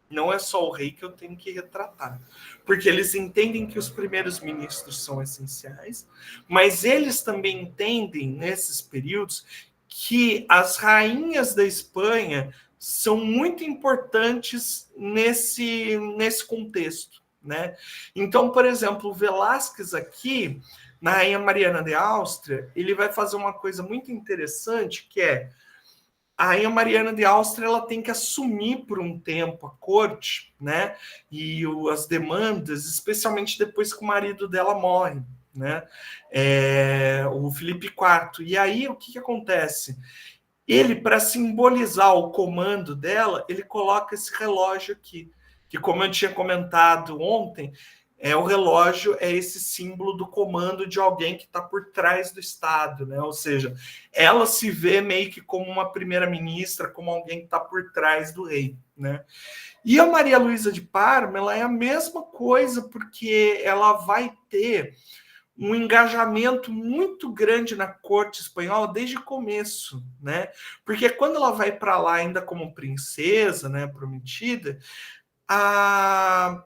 não é só o rei que eu tenho que retratar, porque eles entendem que os primeiros ministros são essenciais, mas eles também entendem, nesses períodos, que as rainhas da Espanha são muito importantes nesse contexto, né? Então, por exemplo, o Velázquez aqui, na Rainha Mariana de Áustria, ele vai fazer uma coisa muito interessante, que é a Rainha Mariana de Áustria, ela tem que assumir por um tempo a corte, né? E as demandas, especialmente depois que o marido dela morre, né? O Filipe IV. E aí, o que acontece? Ele, para simbolizar o comando dela, ele coloca esse relógio aqui, que, como eu tinha comentado ontem, o relógio é esse símbolo do comando de alguém que está por trás do Estado, né? Ou seja, ela se vê meio que como uma primeira-ministra, como alguém que está por trás do rei, né? E a Maria Luísa de Parma, ela é a mesma coisa, porque ela vai ter um engajamento muito grande na corte espanhola desde o começo, né? Porque quando ela vai para lá ainda como princesa, né, prometida, a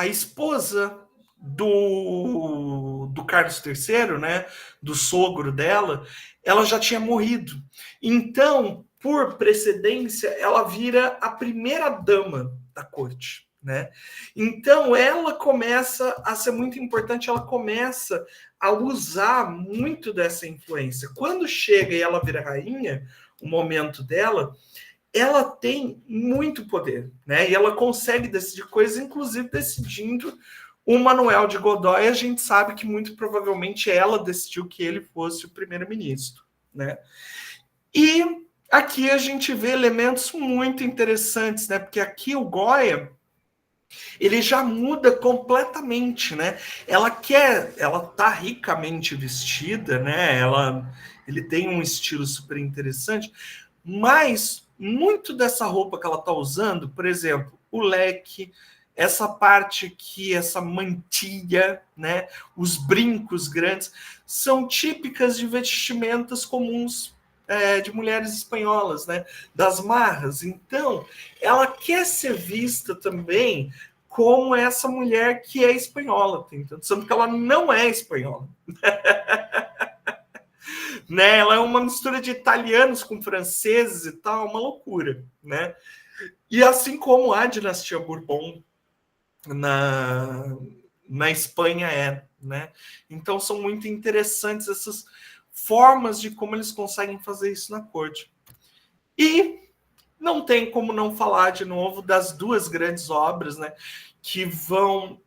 esposa do Carlos III, né, do sogro dela, ela já tinha morrido. Então, por precedência, ela vira a primeira dama da corte, né? Então, ela começa a ser muito importante, ela começa a usar muito dessa influência. Quando chega e ela vira rainha, o momento dela, ela tem muito poder, né? E ela consegue decidir coisas, inclusive decidindo o Manuel de Godoy. A gente sabe que muito provavelmente ela decidiu que ele fosse o primeiro-ministro, né? E aqui a gente vê elementos muito interessantes, né? Porque aqui o Goya, ele já muda completamente, né? Ela tá ricamente vestida, né? Ele tem um estilo super interessante, mas muito dessa roupa que ela tá usando, por exemplo, o leque, essa parte aqui, essa mantilha, né? Os brincos grandes, são típicas de vestimentas comuns de mulheres espanholas, né? Das marras. Então, ela quer ser vista também como essa mulher que é espanhola, sendo que ela não é espanhola. Né? Ela é uma mistura de italianos com franceses e tal, uma loucura, né? E assim como a dinastia Bourbon na Espanha né? Então são muito interessantes essas formas de como eles conseguem fazer isso na corte. E não tem como não falar de novo das duas grandes obras, né? Que vão.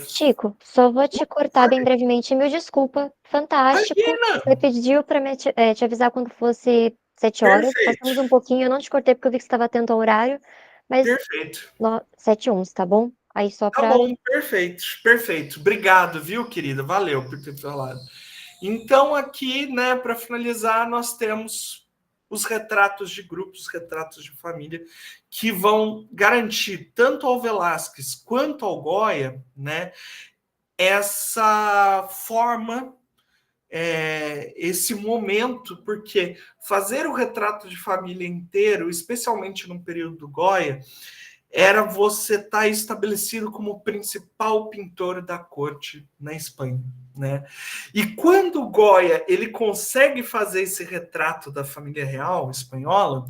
Chico, só vou te cortar bem brevemente. Mil desculpa, fantástico. Imagina! Você pediu para te avisar quando fosse 7 horas. Perfeito, Passamos um pouquinho, eu não te cortei porque eu vi que você estava atento ao horário, mas perfeito. 7h11, tá bom? Aí só Tá para. bom, perfeito, perfeito. Obrigado, viu, querida? Valeu por ter falado. Então, aqui, né, para finalizar, nós temos os retratos de grupos, retratos de família, que vão garantir tanto ao Velázquez quanto ao Goya, né, essa forma, esse momento, porque fazer o retrato de família inteiro, especialmente no período do Goya, era você estar estabelecido como o principal pintor da corte na Espanha, né? E quando o Goya ele consegue fazer esse retrato da família real espanhola,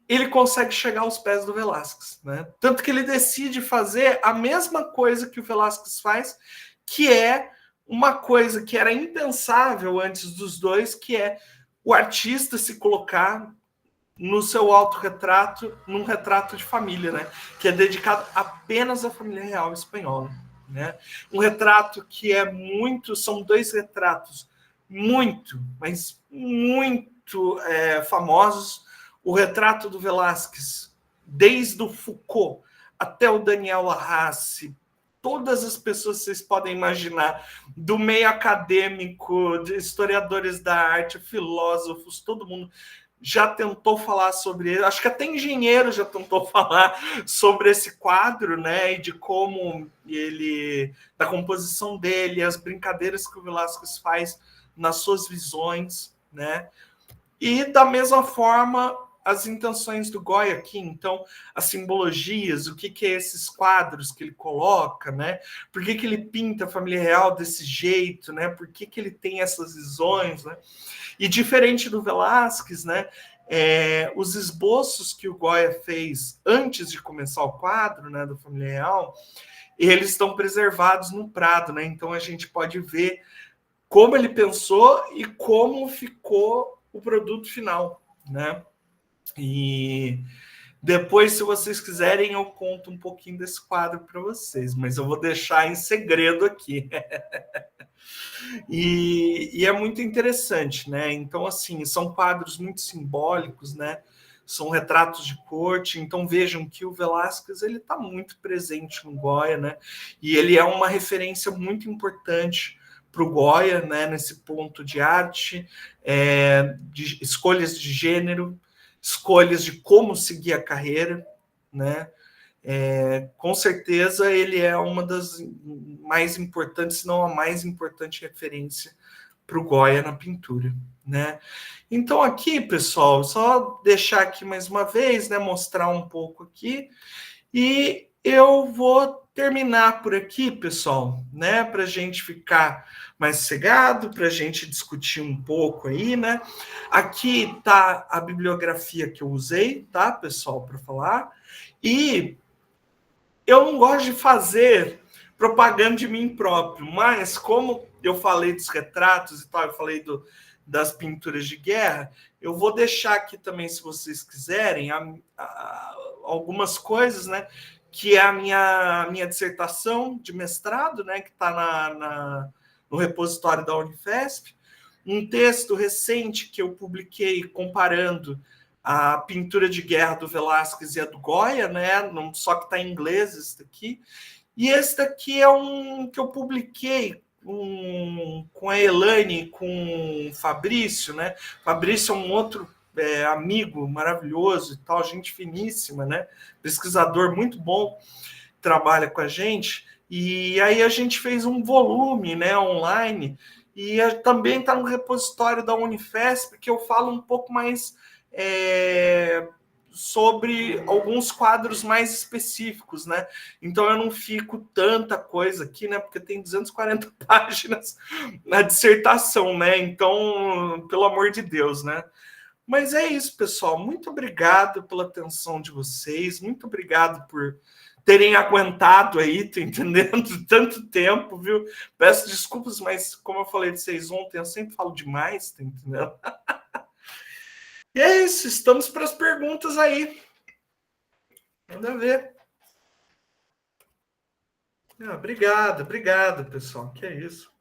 ele consegue chegar aos pés do Velázquez, né? Tanto que ele decide fazer a mesma coisa que o Velázquez faz, que é uma coisa que era impensável antes dos dois, que é o artista se colocar no seu autorretrato, num retrato de família, né? Que é dedicado apenas à família real espanhola, né? Um retrato que é muito, são dois retratos muito, mas muito famosos. O retrato do Velázquez, desde o Foucault até o Daniel Arrassi, todas as pessoas que vocês podem imaginar, do meio acadêmico, de historiadores da arte, filósofos, todo mundo já tentou falar sobre ele, acho que até engenheiro já tentou falar sobre esse quadro, né, e de como ele, da composição dele, as brincadeiras que o Velázquez faz nas suas visões, né, e da mesma forma as intenções do Goya aqui, então as simbologias, o que é esses quadros que ele coloca, né? Por que ele pinta a família real desse jeito, né? Por que ele tem essas visões, né? E diferente do Velázquez, né? Os esboços que o Goya fez antes de começar o quadro, né, da família real, eles estão preservados no Prado, né? Então a gente pode ver como ele pensou e como ficou o produto final, né? E depois, se vocês quiserem, eu conto um pouquinho desse quadro para vocês, mas eu vou deixar em segredo aqui. E é muito interessante, né? Então, assim, são quadros muito simbólicos, né? São retratos de corte. Então, vejam que o Velázquez ele está muito presente no Goya, né? E ele é uma referência muito importante para o Goya, né? Nesse ponto de arte, de escolhas de gênero, escolhas de como seguir a carreira, né? Com certeza ele é uma das mais importantes, se não a mais importante referência para o Goya na pintura, né? Então aqui, pessoal, só deixar aqui mais uma vez, né, mostrar um pouco aqui, e eu vou terminar por aqui, pessoal, né? Para a gente ficar mais sossegado, para a gente discutir um pouco aí, né? Aqui tá a bibliografia que eu usei, tá, pessoal, para falar. E eu não gosto de fazer propaganda de mim próprio, mas como eu falei dos retratos e tal, eu falei das pinturas de guerra, eu vou deixar aqui também, se vocês quiserem, algumas coisas, né? Que é a minha dissertação de mestrado, né? Que está no repositório da Unifesp. Um texto recente que eu publiquei comparando a pintura de guerra do Velázquez e a do Goya, né? Só que está em inglês esse daqui. E esse daqui é um que eu publiquei com a Elaine, com o Fabrício, né? Fabrício é um outro amigo maravilhoso e tal, gente finíssima, né? Pesquisador muito bom, trabalha com a gente. E aí a gente fez um volume, né, online, e também está no repositório da Unifesp, que eu falo um pouco mais sobre alguns quadros mais específicos, né? Então eu não fico tanta coisa aqui, né? Porque tem 240 páginas na dissertação, né? Então, pelo amor de Deus, né? Mas é isso, pessoal. Muito obrigado pela atenção de vocês. Muito obrigado por terem aguentado aí, tá entendendo? Tanto tempo, viu? Peço desculpas, mas como eu falei de vocês ontem, eu sempre falo demais, tá entendendo? E é isso, estamos para as perguntas aí. Manda ver. Obrigado, pessoal. Que é isso.